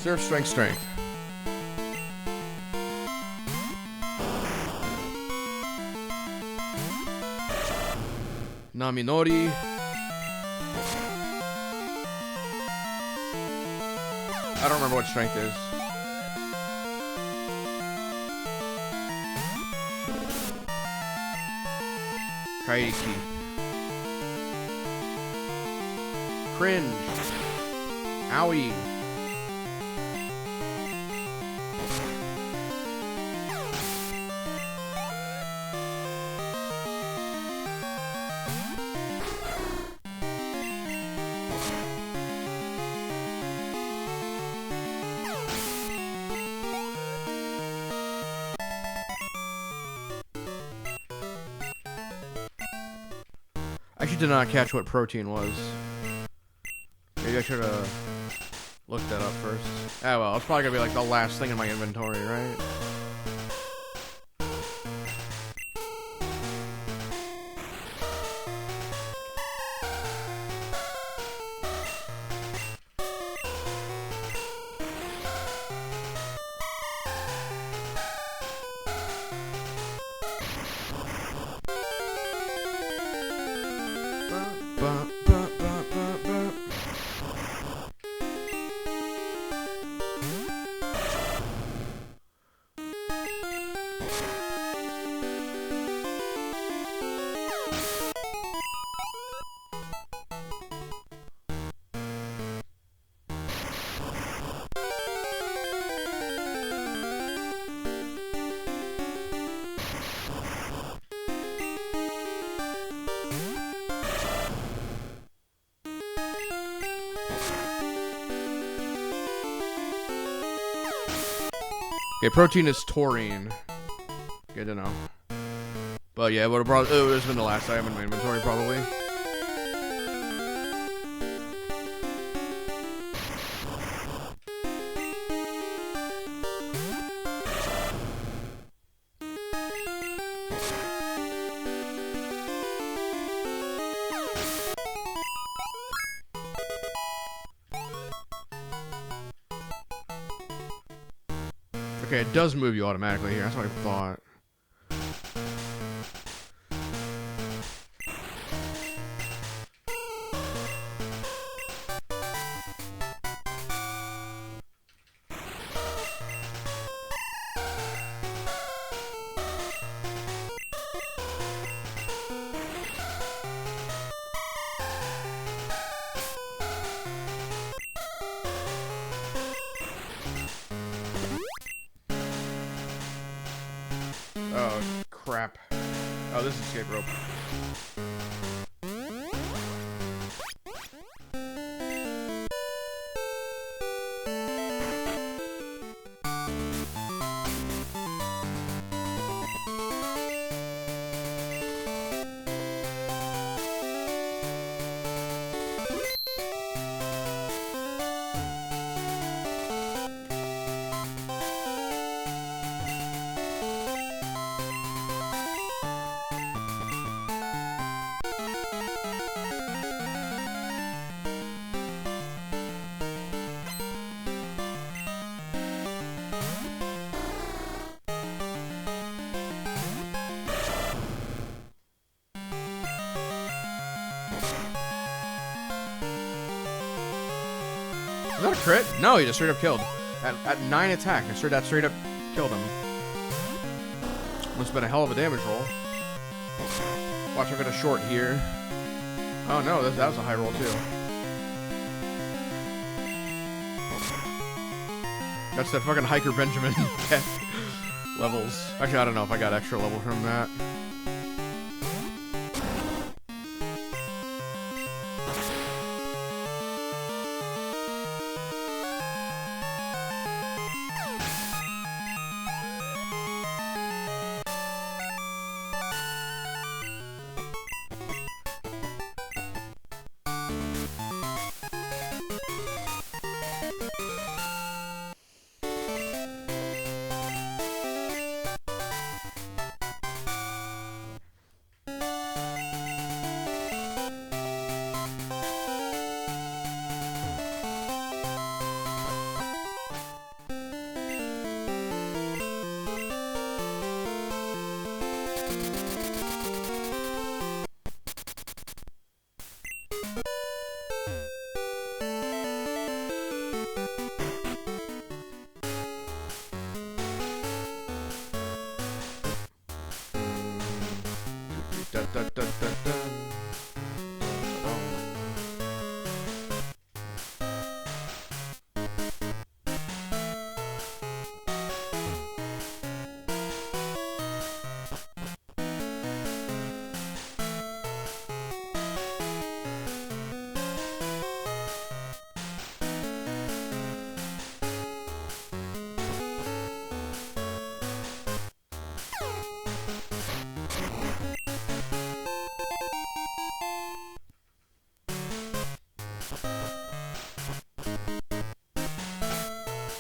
A: Surf, strength, strength. Naminori. I don't remember what strength is. Kaiki. Cringe. Owie. I actually did not catch what protein was. Maybe I should have looked that up first. Ah, well, it's probably gonna be like the last thing in my inventory, right? Okay, protein is taurine. Good to know. But yeah, it would have been the last item in my inventory, probably. Okay, it does move you automatically here. That's what I thought. Oh, crap. Oh, this is escape rope. Is that a crit? No, he just straight up killed. At 9 attack, that straight up killed him. Must have been a hell of a damage roll. Watch, I'm gonna short here. Oh no, that was a high roll too. That's that fucking Hiker Benjamin levels. Actually, I don't know if I got extra level from that.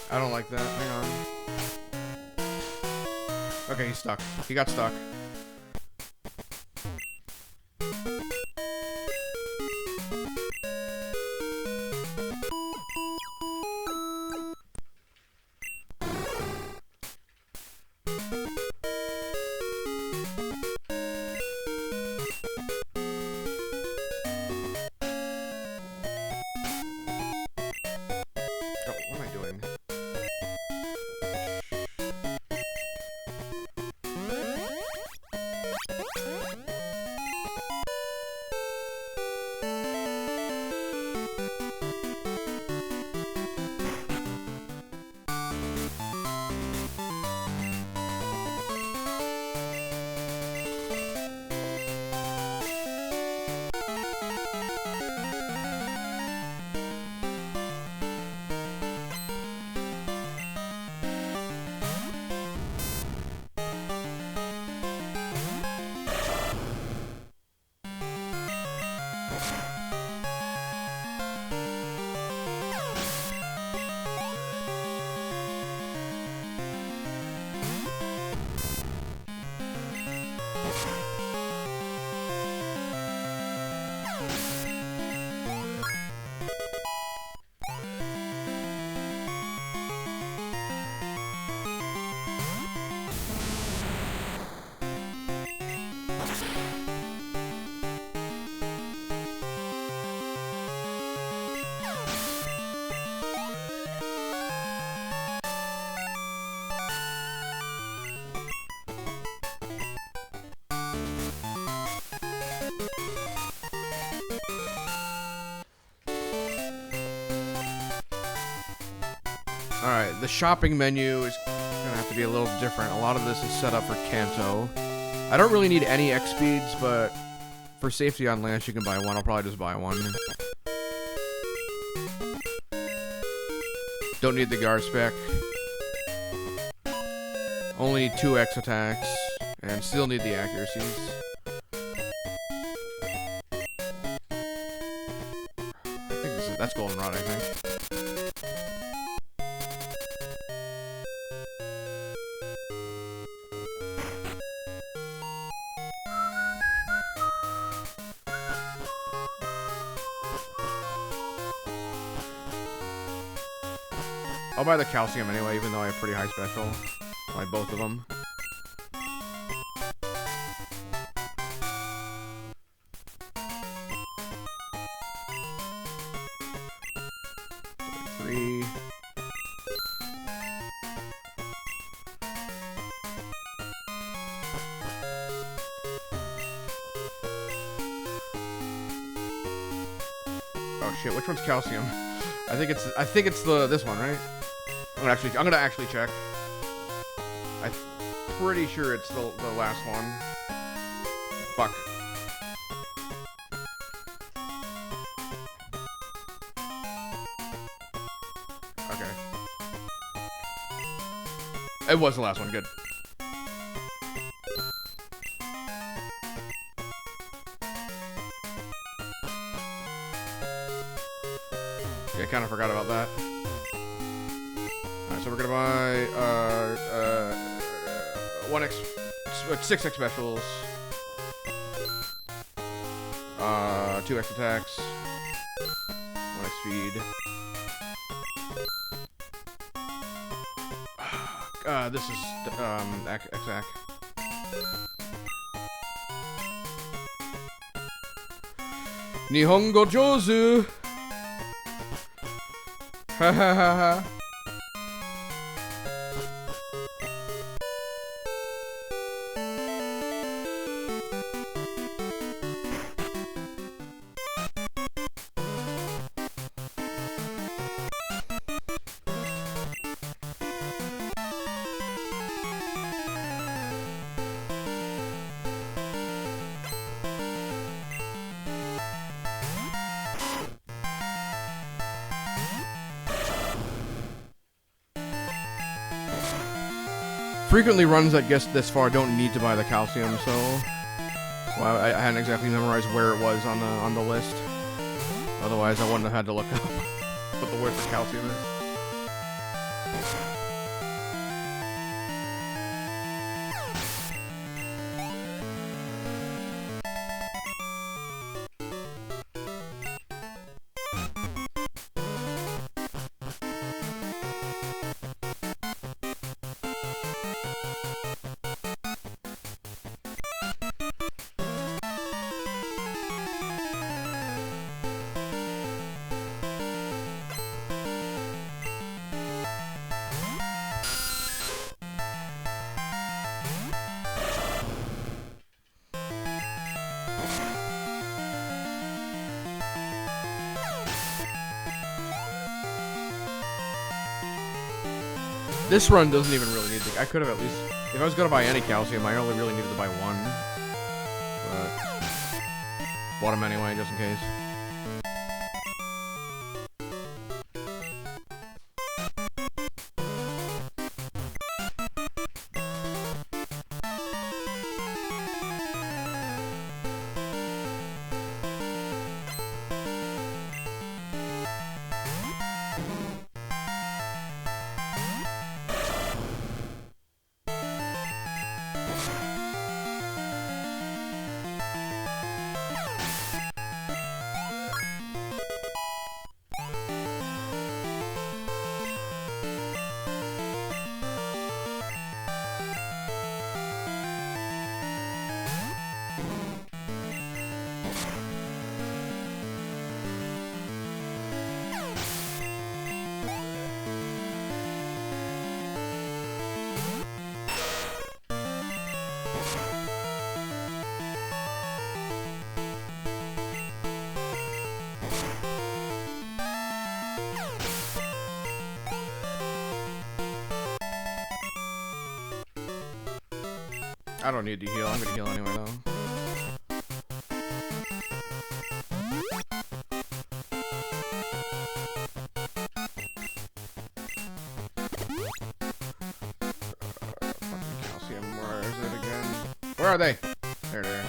A: I don't like that. Hang on. Okay, he's stuck. He got stuck. Alright, the shopping menu is gonna have to be a little different. A lot of this is set up for Kanto. I don't really need any X speeds, but for safety on Lance, you can buy one. I'll probably just buy one. Don't need the guard spec. Only 2 X attacks, and still need the accuracies. I think that's goldenrod, I think. I'll buy the calcium anyway, even though I have pretty high special. I'll buy both of them. Three. Oh shit! Which one's calcium? I think it's this one, right? I'm gonna actually check. I'm pretty sure it's the last one. Fuck. Okay. It was the last one. Good. Yeah, I kind of forgot about that. So we're gonna buy 6 X specials, 2 X attacks, 1 X speed. This is X-Ack. Nihongo Jozu. Ha ha ha ha. Frequently runs that get this far don't need to buy the calcium, so well, I hadn't exactly memorized where it was on the list. Otherwise, I wouldn't have had to look up what the word for calcium is. This run doesn't even really need to. I could have at least. If I was gonna buy any calcium, I only really needed to buy one. But bought them anyway, just in case. I don't need to heal. I'm gonna heal anyway, though. Fucking calcium. Where is it again? Where are they? There they are.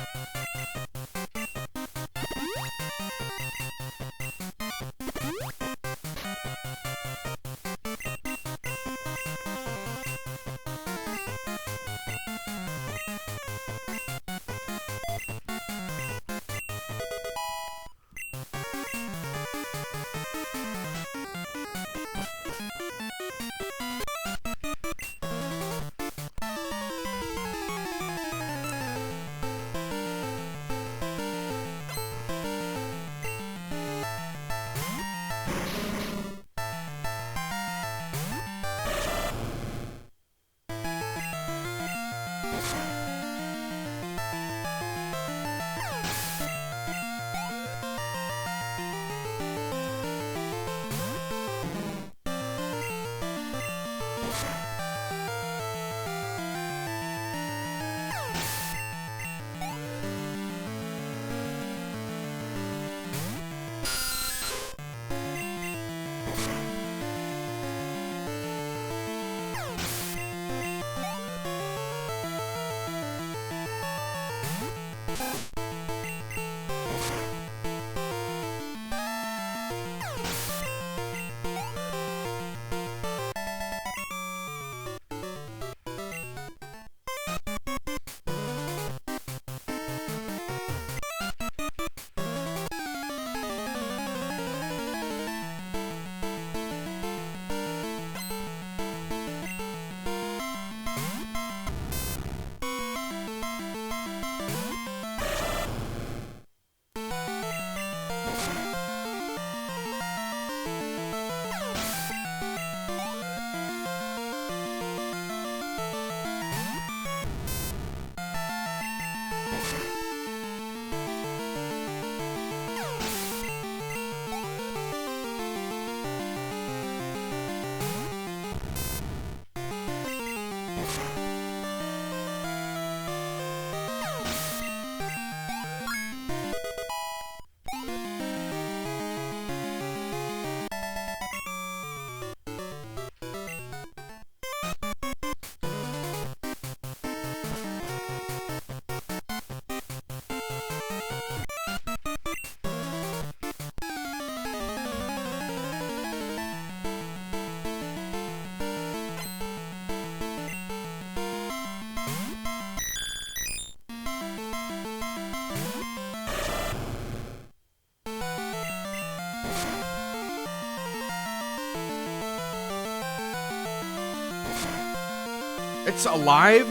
A: It's alive?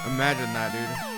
A: Imagine that, dude.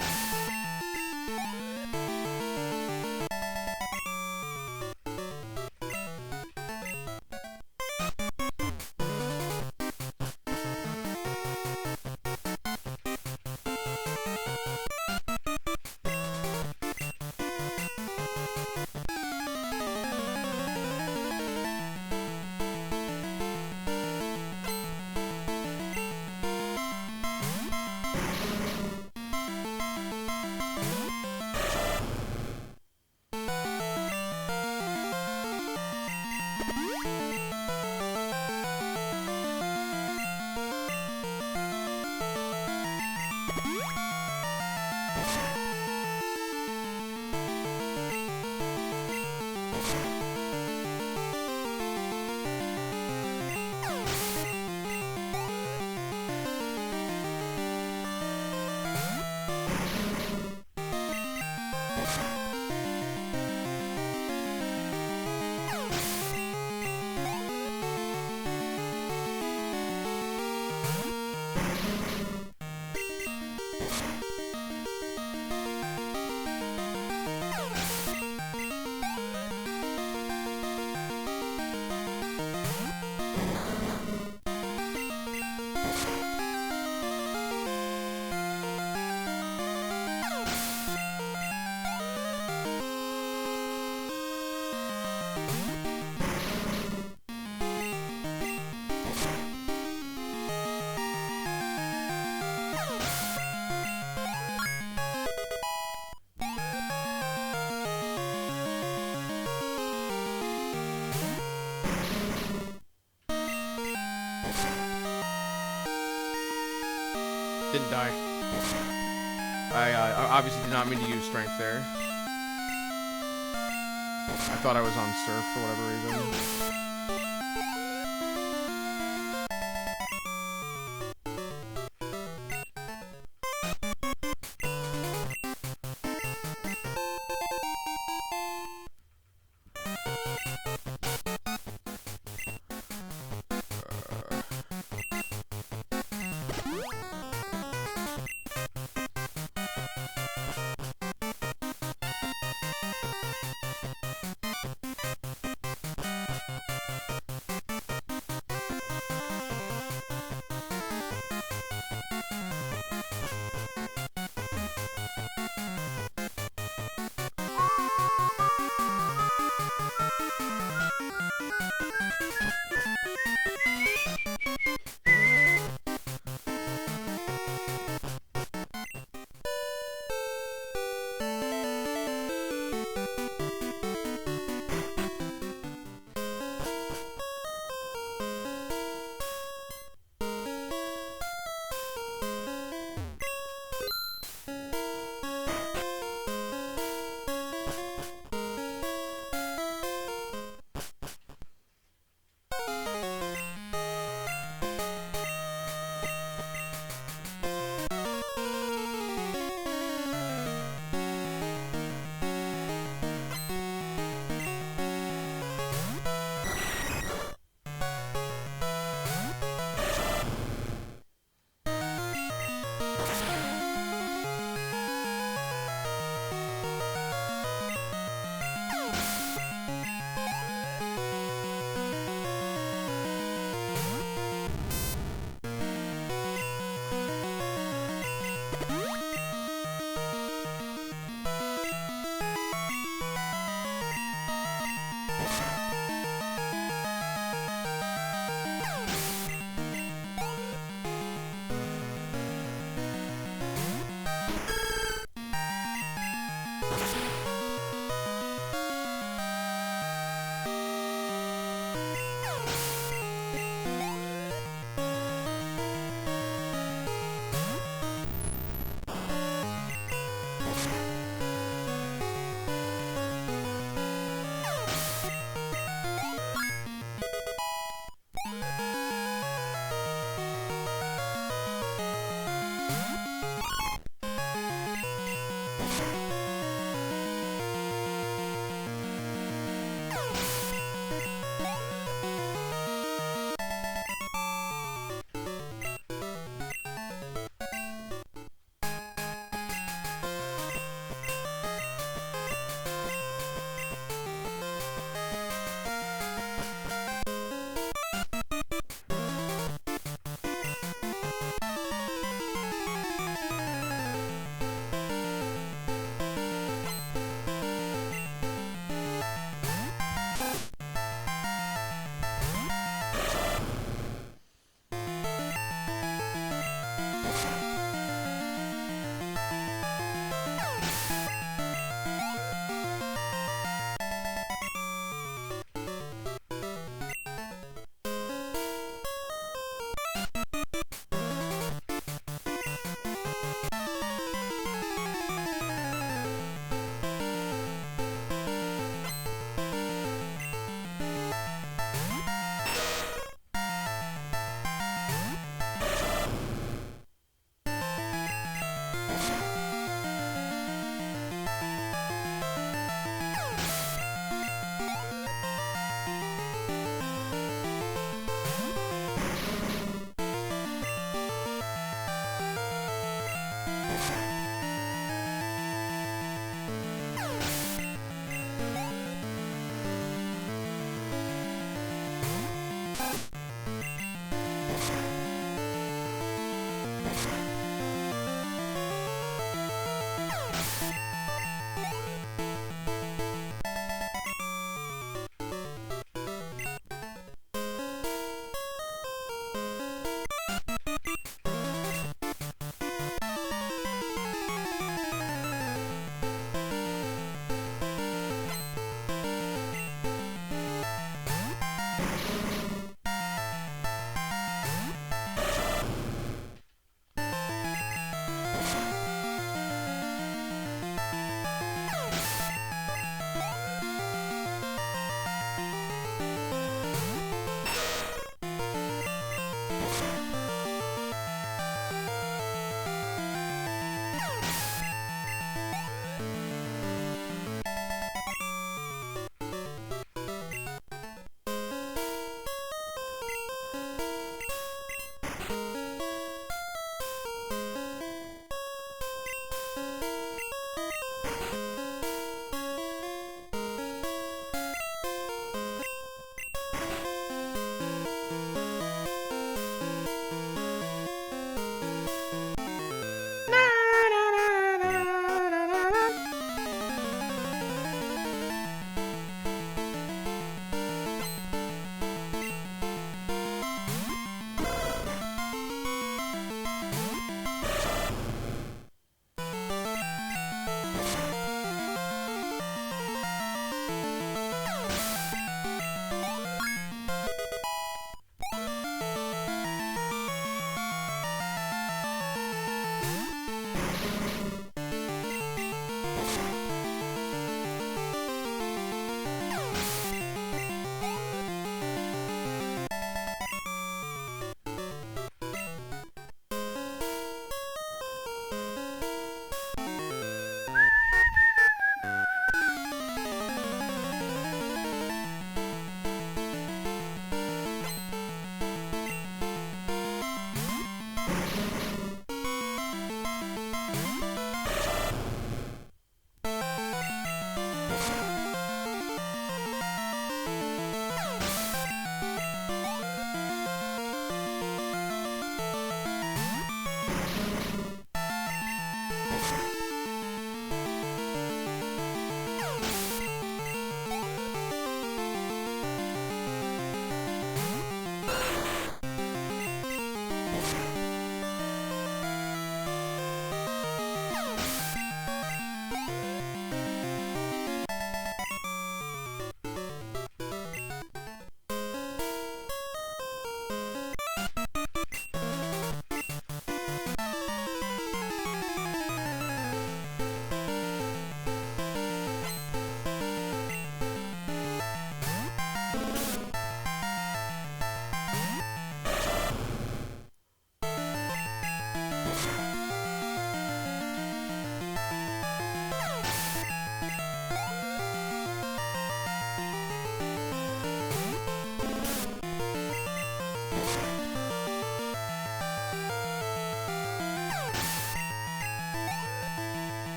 A: Didn't die. I obviously did not mean to use strength there. I thought I was on surf for whatever reason.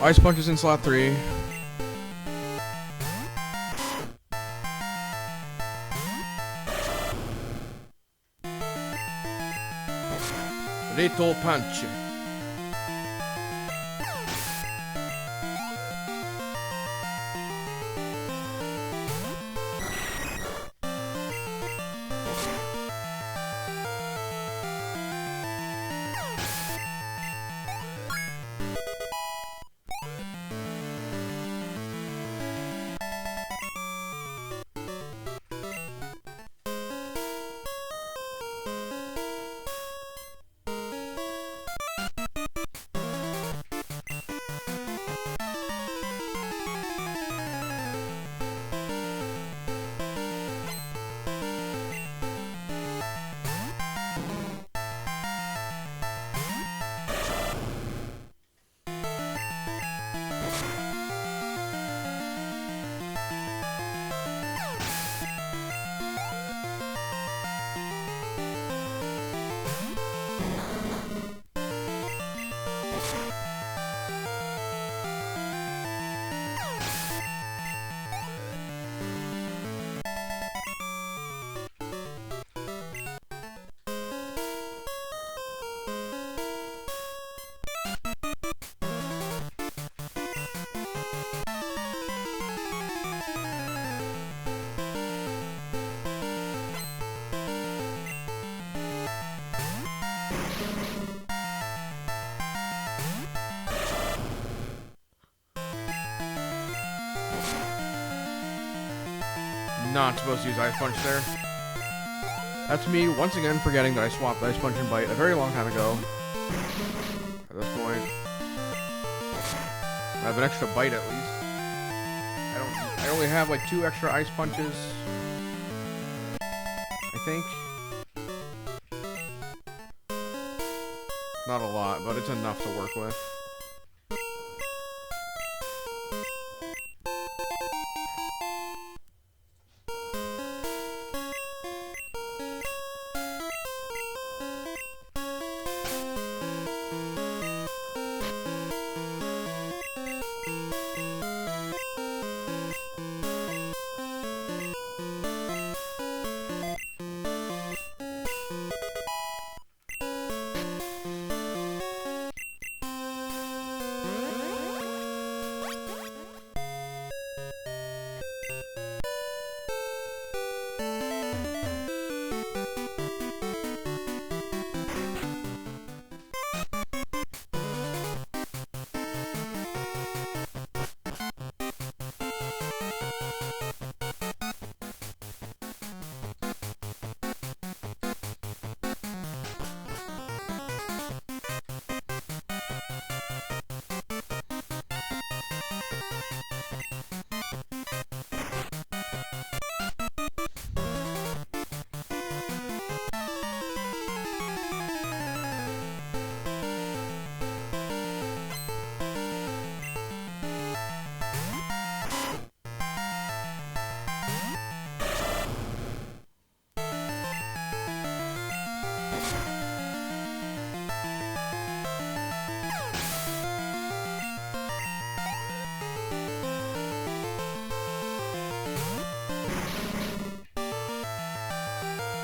A: Ice Punch is in slot 3. Lethal Punch. Not supposed to use Ice Punch there. That's me once again forgetting that I swapped Ice Punch and Bite a very long time ago. At this point, I have an extra Bite at least. I only have like 2 extra Ice Punches, I think. Not a lot, but it's enough to work with.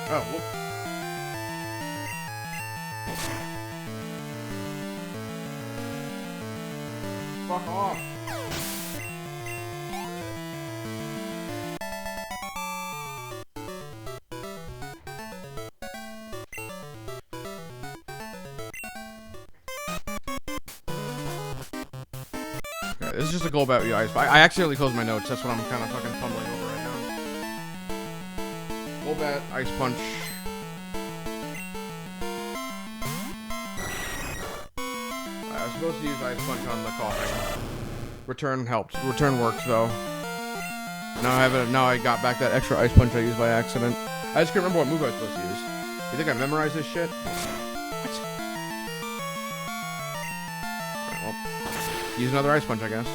A: Oh, whoop. Fuck off. Okay, this is just a goal about you guys. I accidentally closed my notes. That's what I'm kind of fucking fumbling over right now. Golbat, Ice Punch. I was supposed to use Ice Punch on the coughing. Return helped. Return worked though. Now I have it. Now I got back that extra Ice Punch I used by accident. I just can't remember what move I was supposed to use. You think I memorized this shit? What? Alright, well, use another Ice Punch, I guess.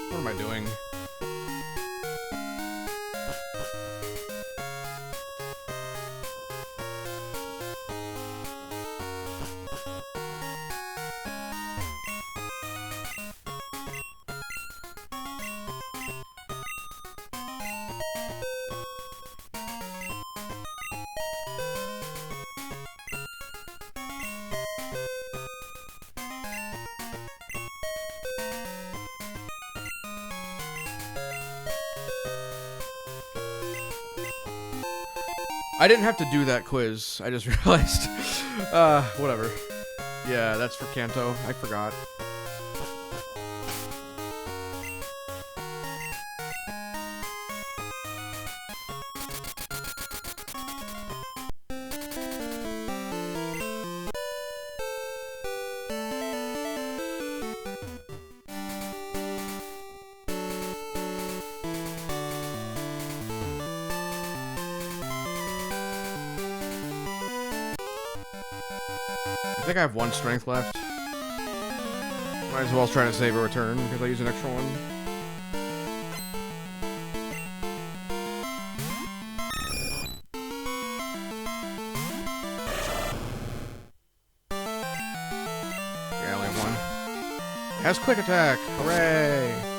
A: What am I doing? I didn't have to do that quiz. I just realized. Whatever. Yeah, that's for Kanto. I forgot. I think I have one strength left. Might as well try to save a return because I use an extra one. Yeah, I only have one. It has quick attack! Hooray!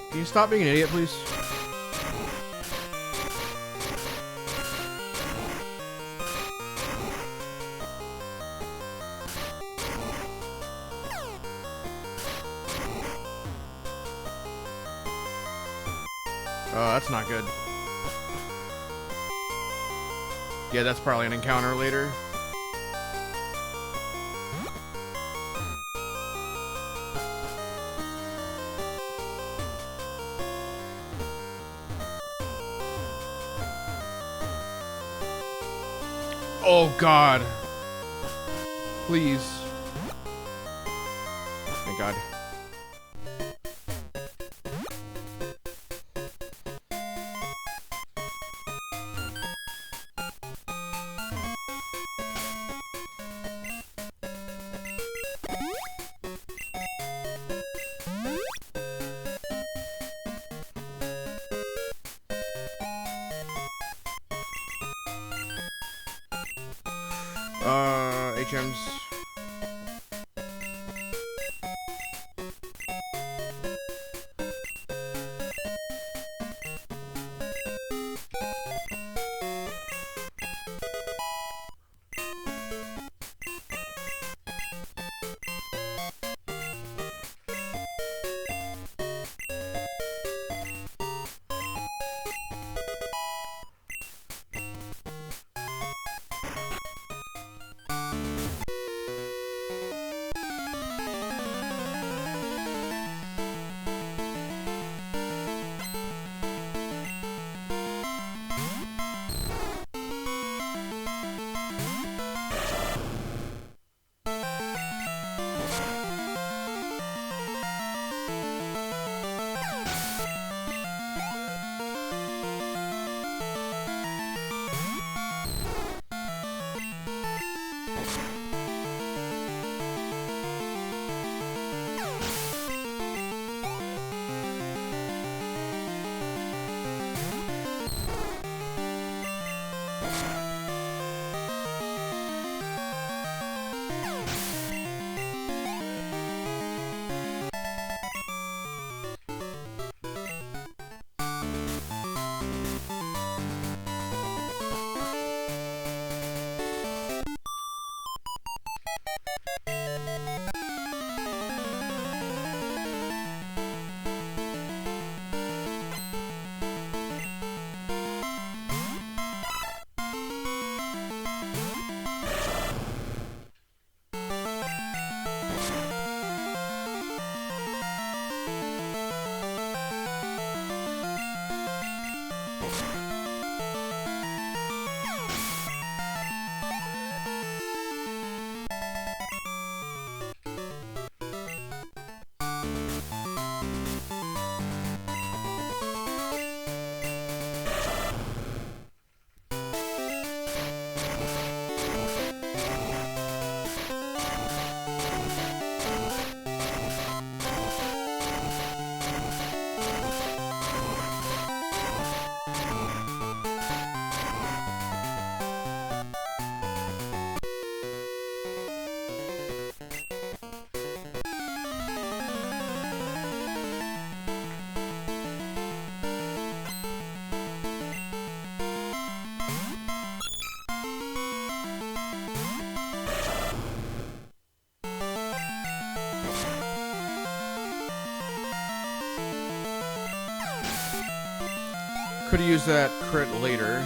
A: Can you stop being an idiot, please? Oh, that's not good. Yeah, that's probably an encounter later. Oh, God. Please. Thank God. HMs. Could have used that crit later.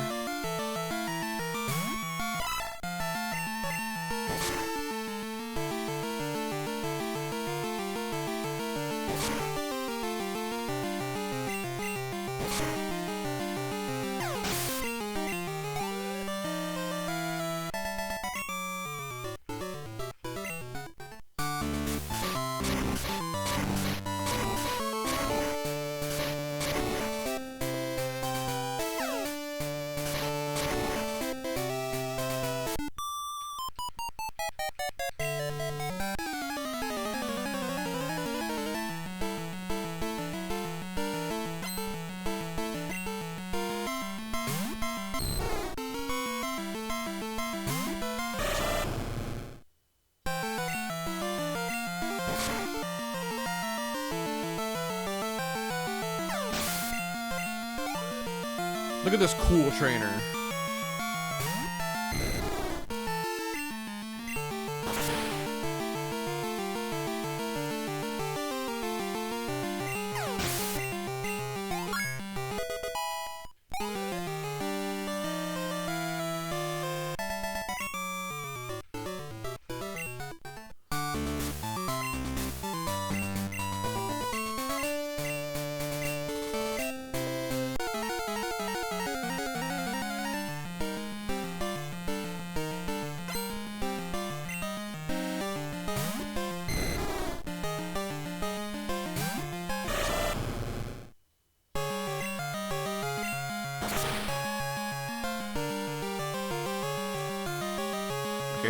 A: Look at this cool trainer.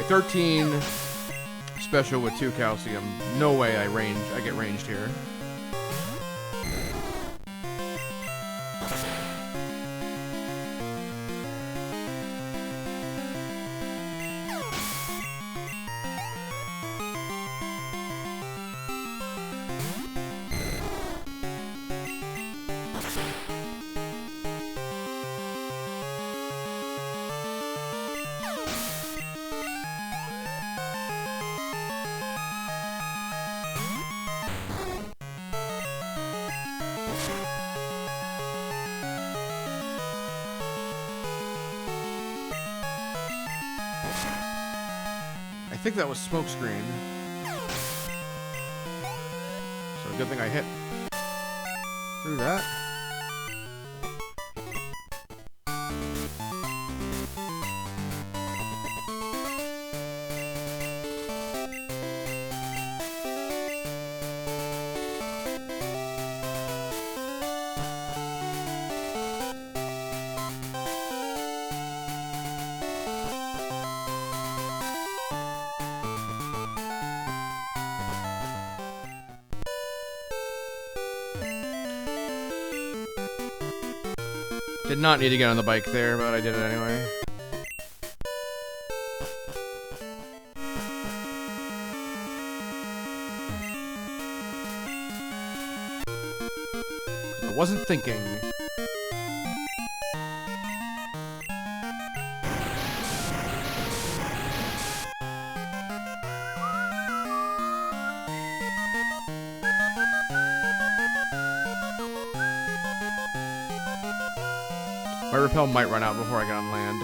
A: Okay, 13 special with 2 calcium. No way I get ranged here. I think that was smokescreen. So good thing I hit through that. Did not need to get on the bike there, but I did it anyway. I wasn't thinking. My repel might run out before I get on land.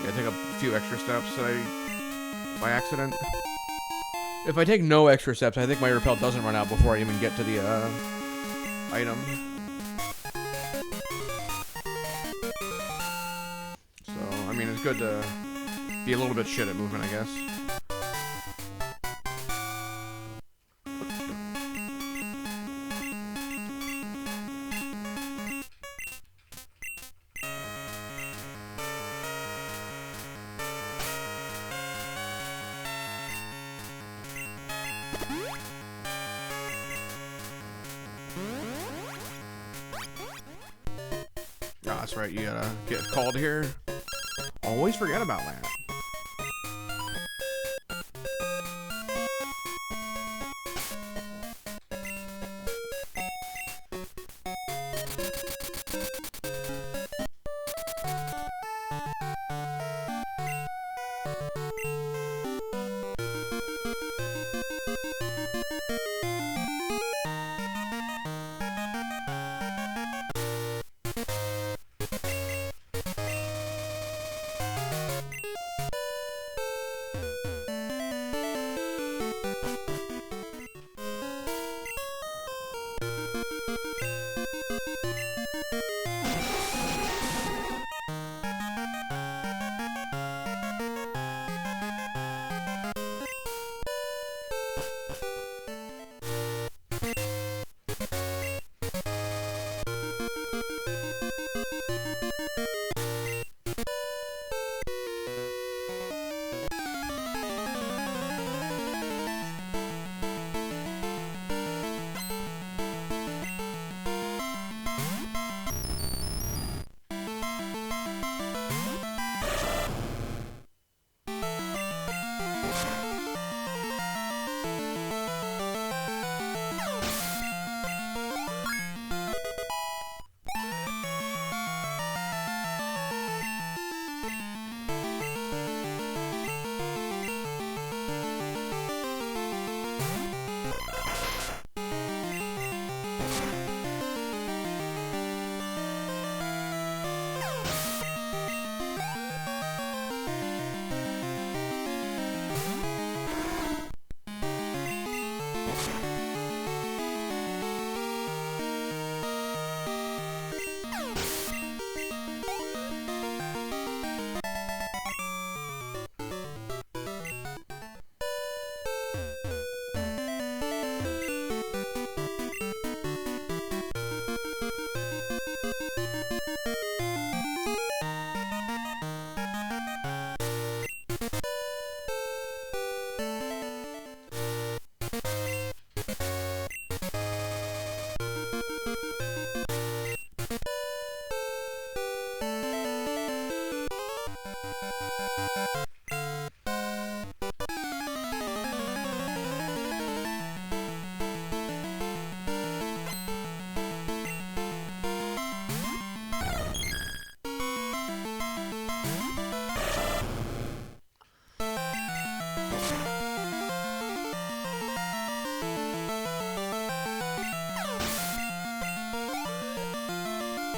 A: Yeah, take a few extra steps by accident. If I take no extra steps, I think my repel doesn't run out before I even get to the item. So, I mean, it's good to be a little bit shit at movement, I guess. Oh, that's right, you gotta get called here. Always forget about that.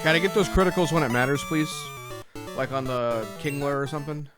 A: Gotta get those criticals when it matters, please. Like on the Kingler or something.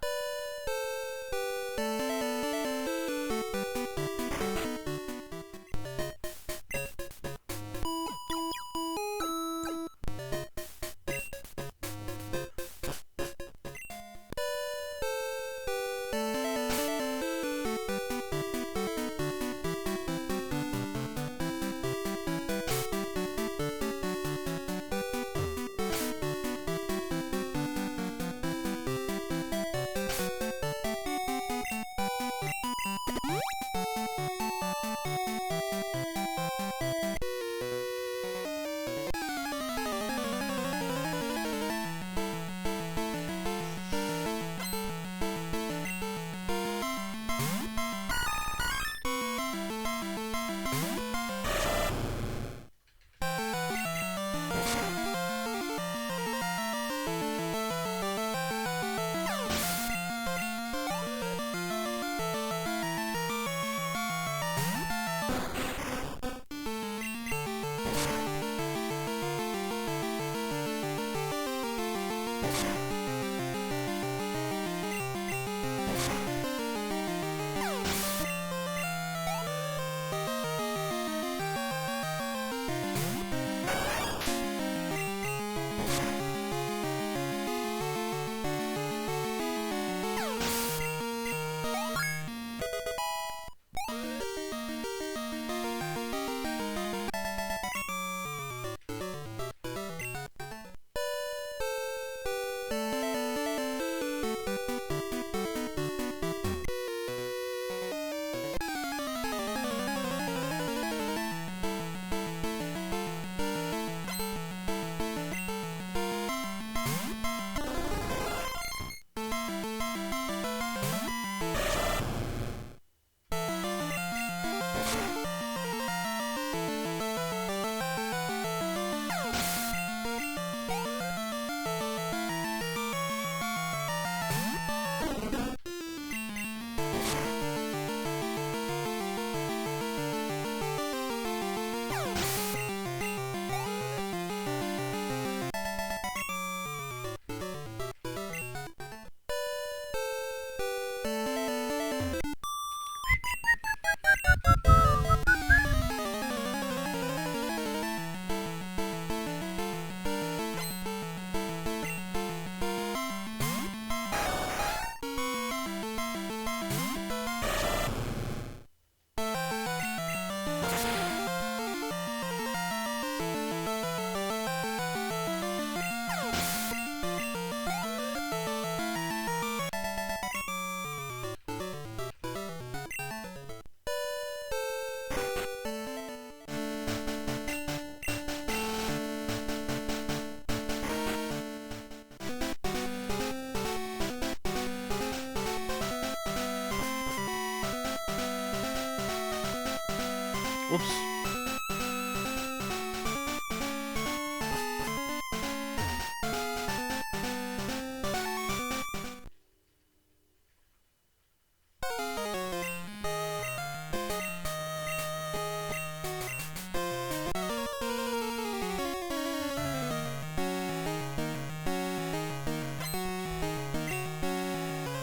A: Whoops.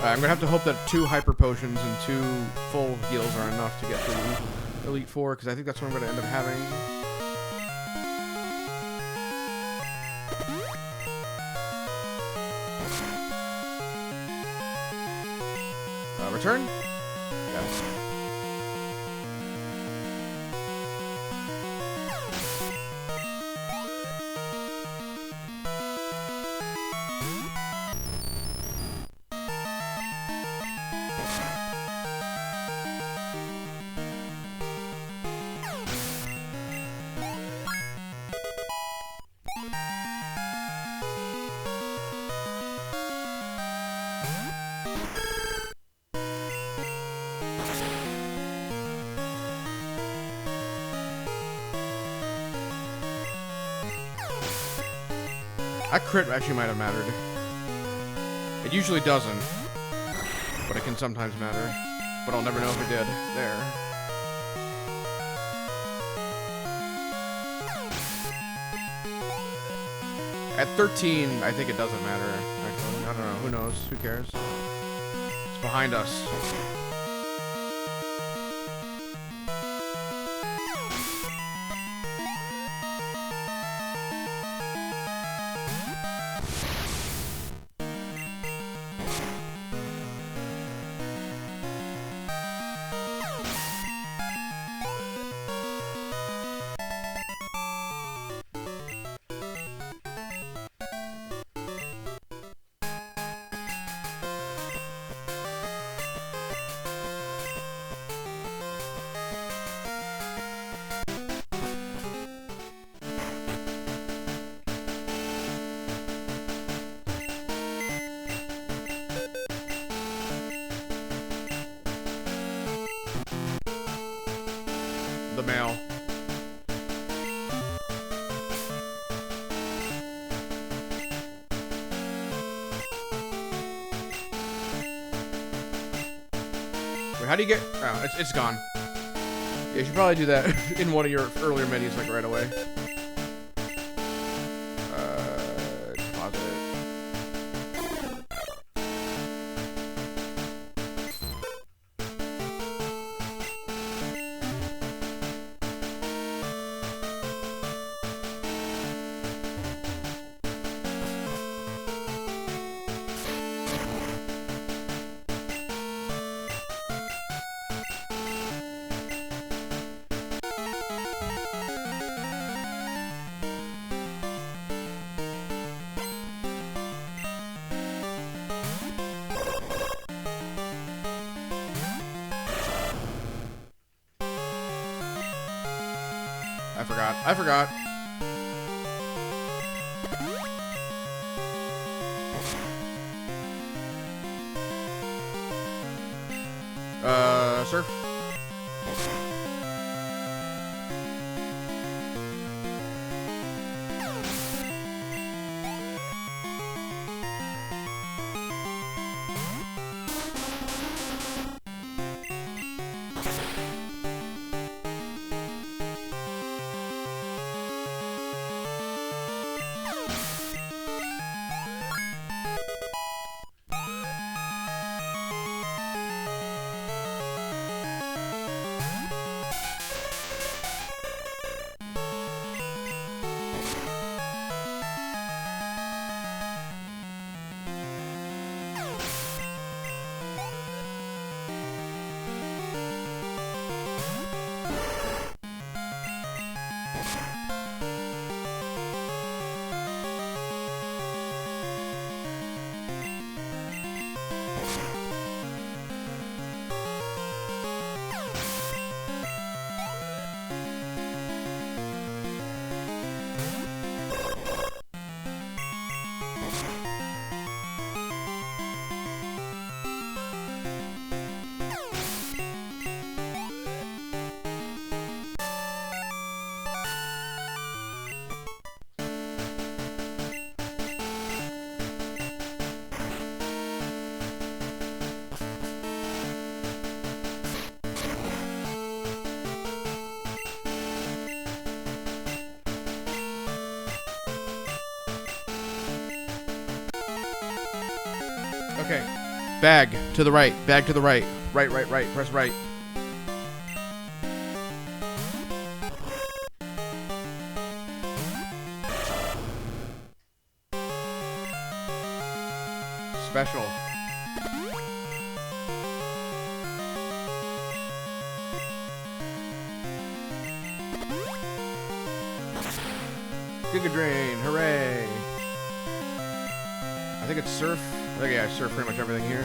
A: I'm gonna have to hope that 2 hyper potions and 2 full heals are enough to get to the Elite Four, because I think that's what I'm gonna end up having. Return? Yes. That crit actually might have mattered. It usually doesn't, but it can sometimes matter. But I'll never know if it did. There. At 13, I think it doesn't matter, actually. I don't know. Who knows? Who cares? It's behind us. The mail. Wait, how do you get... Oh, it's gone. Yeah, you should probably do that in one of your earlier menus, like, right away. Deposit. I forgot. Surf. Okay. Bag to the right. Bag to the right. Right, right, right. Press right. Special. Giga Drain. Hooray. I think it's surf. I think, yeah, I surf pretty much everything here.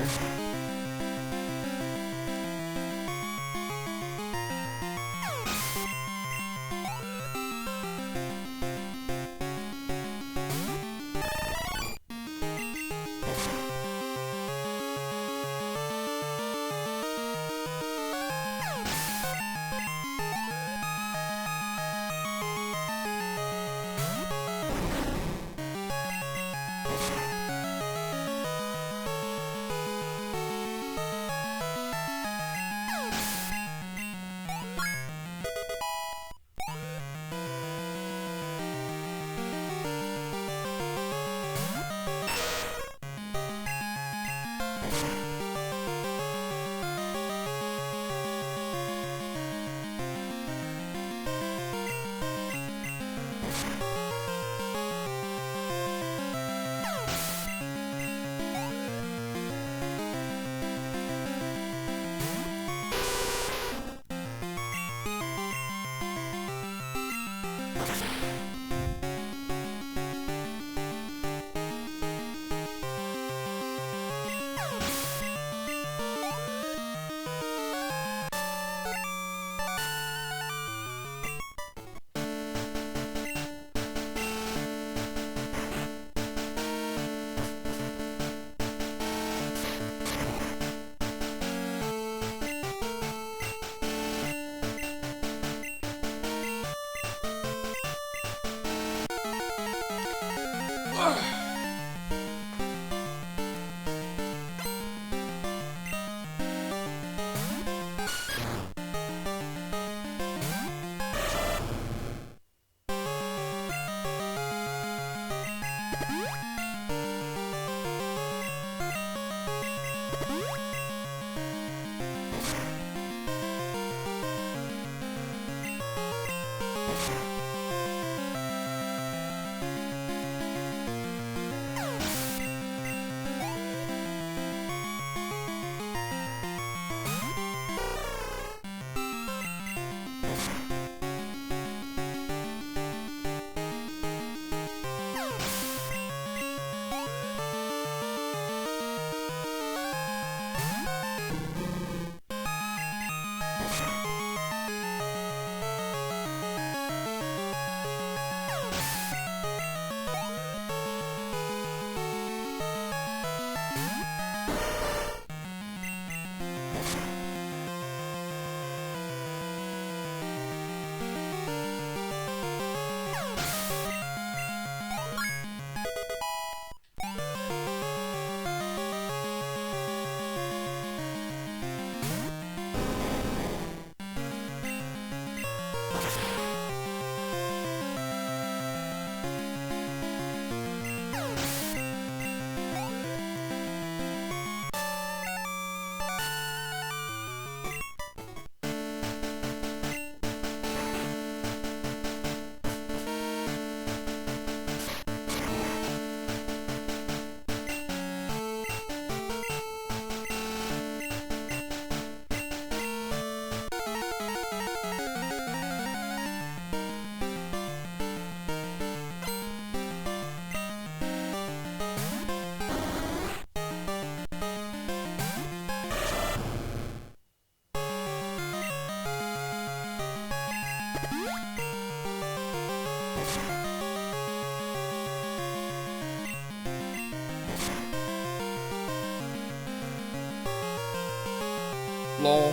A: Lol.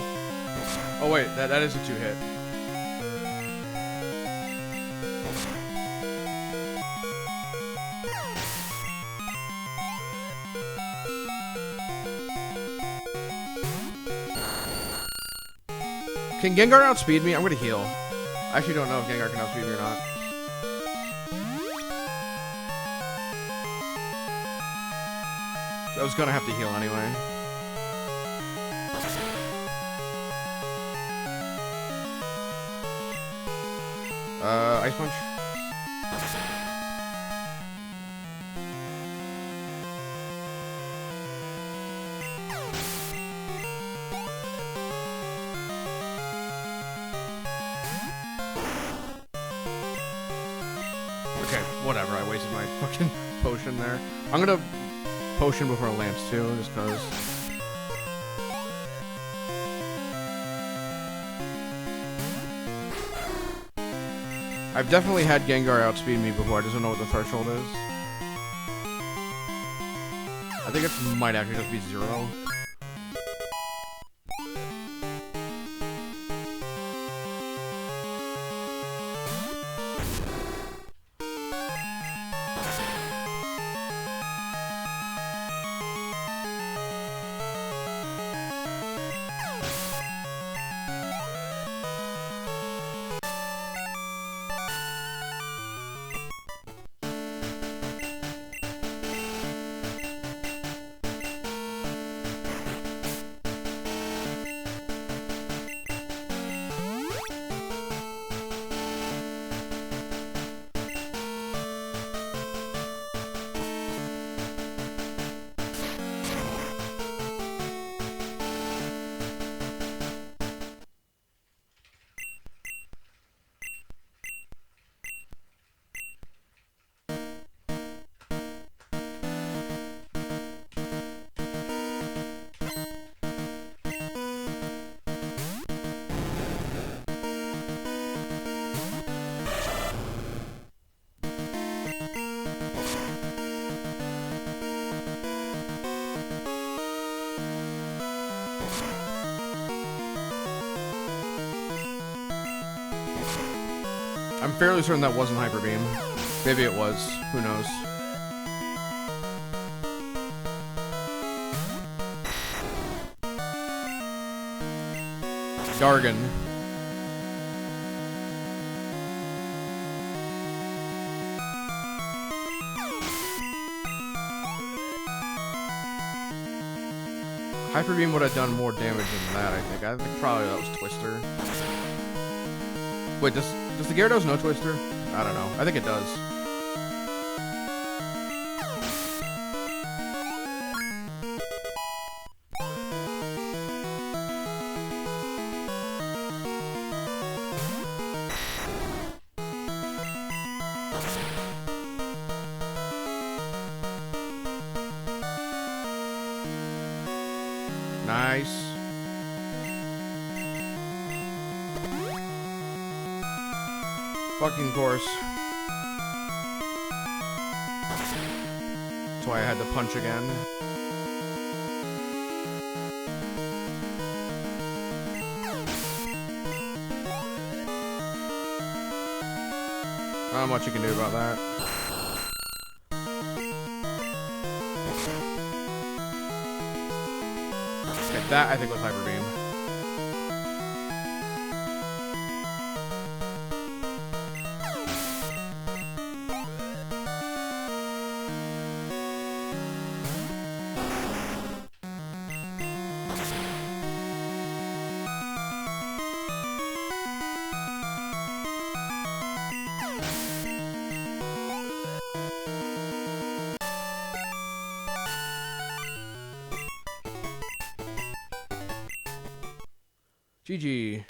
A: Oh wait, that is a 2-hit. Can Gengar outspeed me? I'm gonna heal. I actually don't know if Gengar can outspeed me or not. I was gonna have to heal anyway. Ice Punch. Okay, whatever. I wasted my fucking potion there. I'm gonna potion before Lance too, just cause. I've definitely had Gengar outspeed me before. I just don't know what the threshold is. I think it might actually just be 0. I'm fairly certain that wasn't Hyper Beam. Maybe it was. Who knows? Gargan. Hyper Beam would have done more damage than that, I think. I think probably that was Twister. Wait, does the Gyarados know Twister? I don't know. I think it does. Nice. Fucking course. That's why I had to punch again. Not much you can do about that. Okay, that I think was Hyper Beam. GG.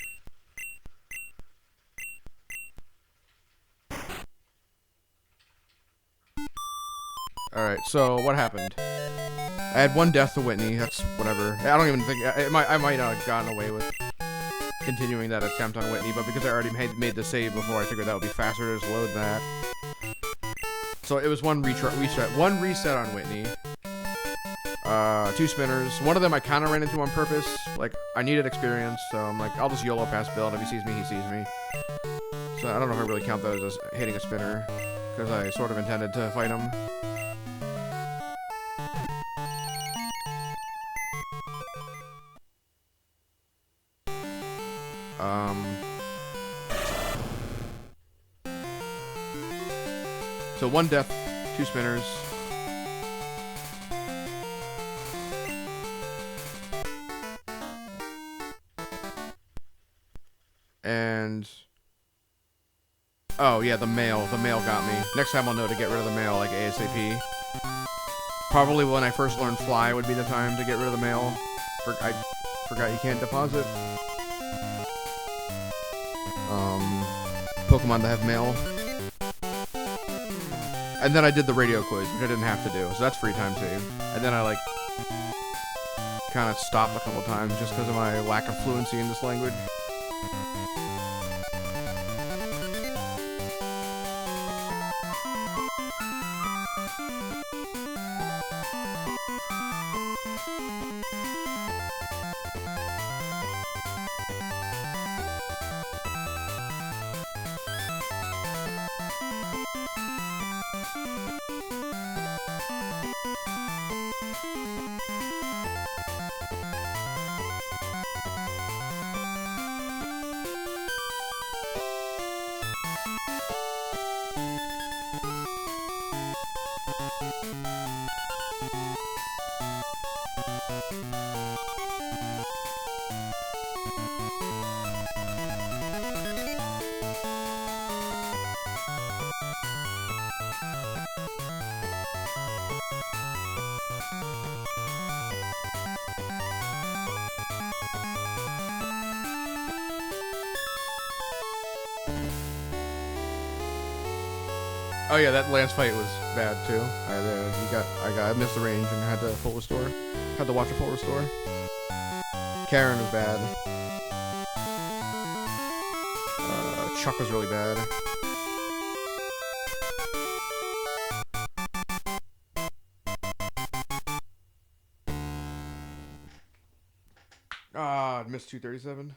A: Alright, so what happened? I had one death to Whitney, that's whatever. I don't even think, I might not have gotten away with continuing that attempt on Whitney, but because I already made the save before, I figured that would be faster to just load that. So it was one reset on Whitney. 2 spinners. One of them I kind of ran into on purpose. Like, I needed experience, so I'm like, I'll just YOLO pass Bill, and if he sees me, he sees me. So I don't know if I really count those as hitting a spinner, because I sort of intended to fight him. So 1 death, 2 spinners. And oh yeah, the mail got me. Next time I'll know to get rid of the mail like ASAP. Probably when I first learned Fly would be the time to get rid of the mail. I forgot you can't deposit Pokemon that have mail. And then I did the radio quiz, which I didn't have to do, so that's free time save. And then I like kind of stopped a couple times just because of my lack of fluency in this language. Oh yeah, that last fight was bad too. I missed the range and had to full restore. Had to watch a full restore. Karen was bad. Chuck was really bad. Ah, I missed 237.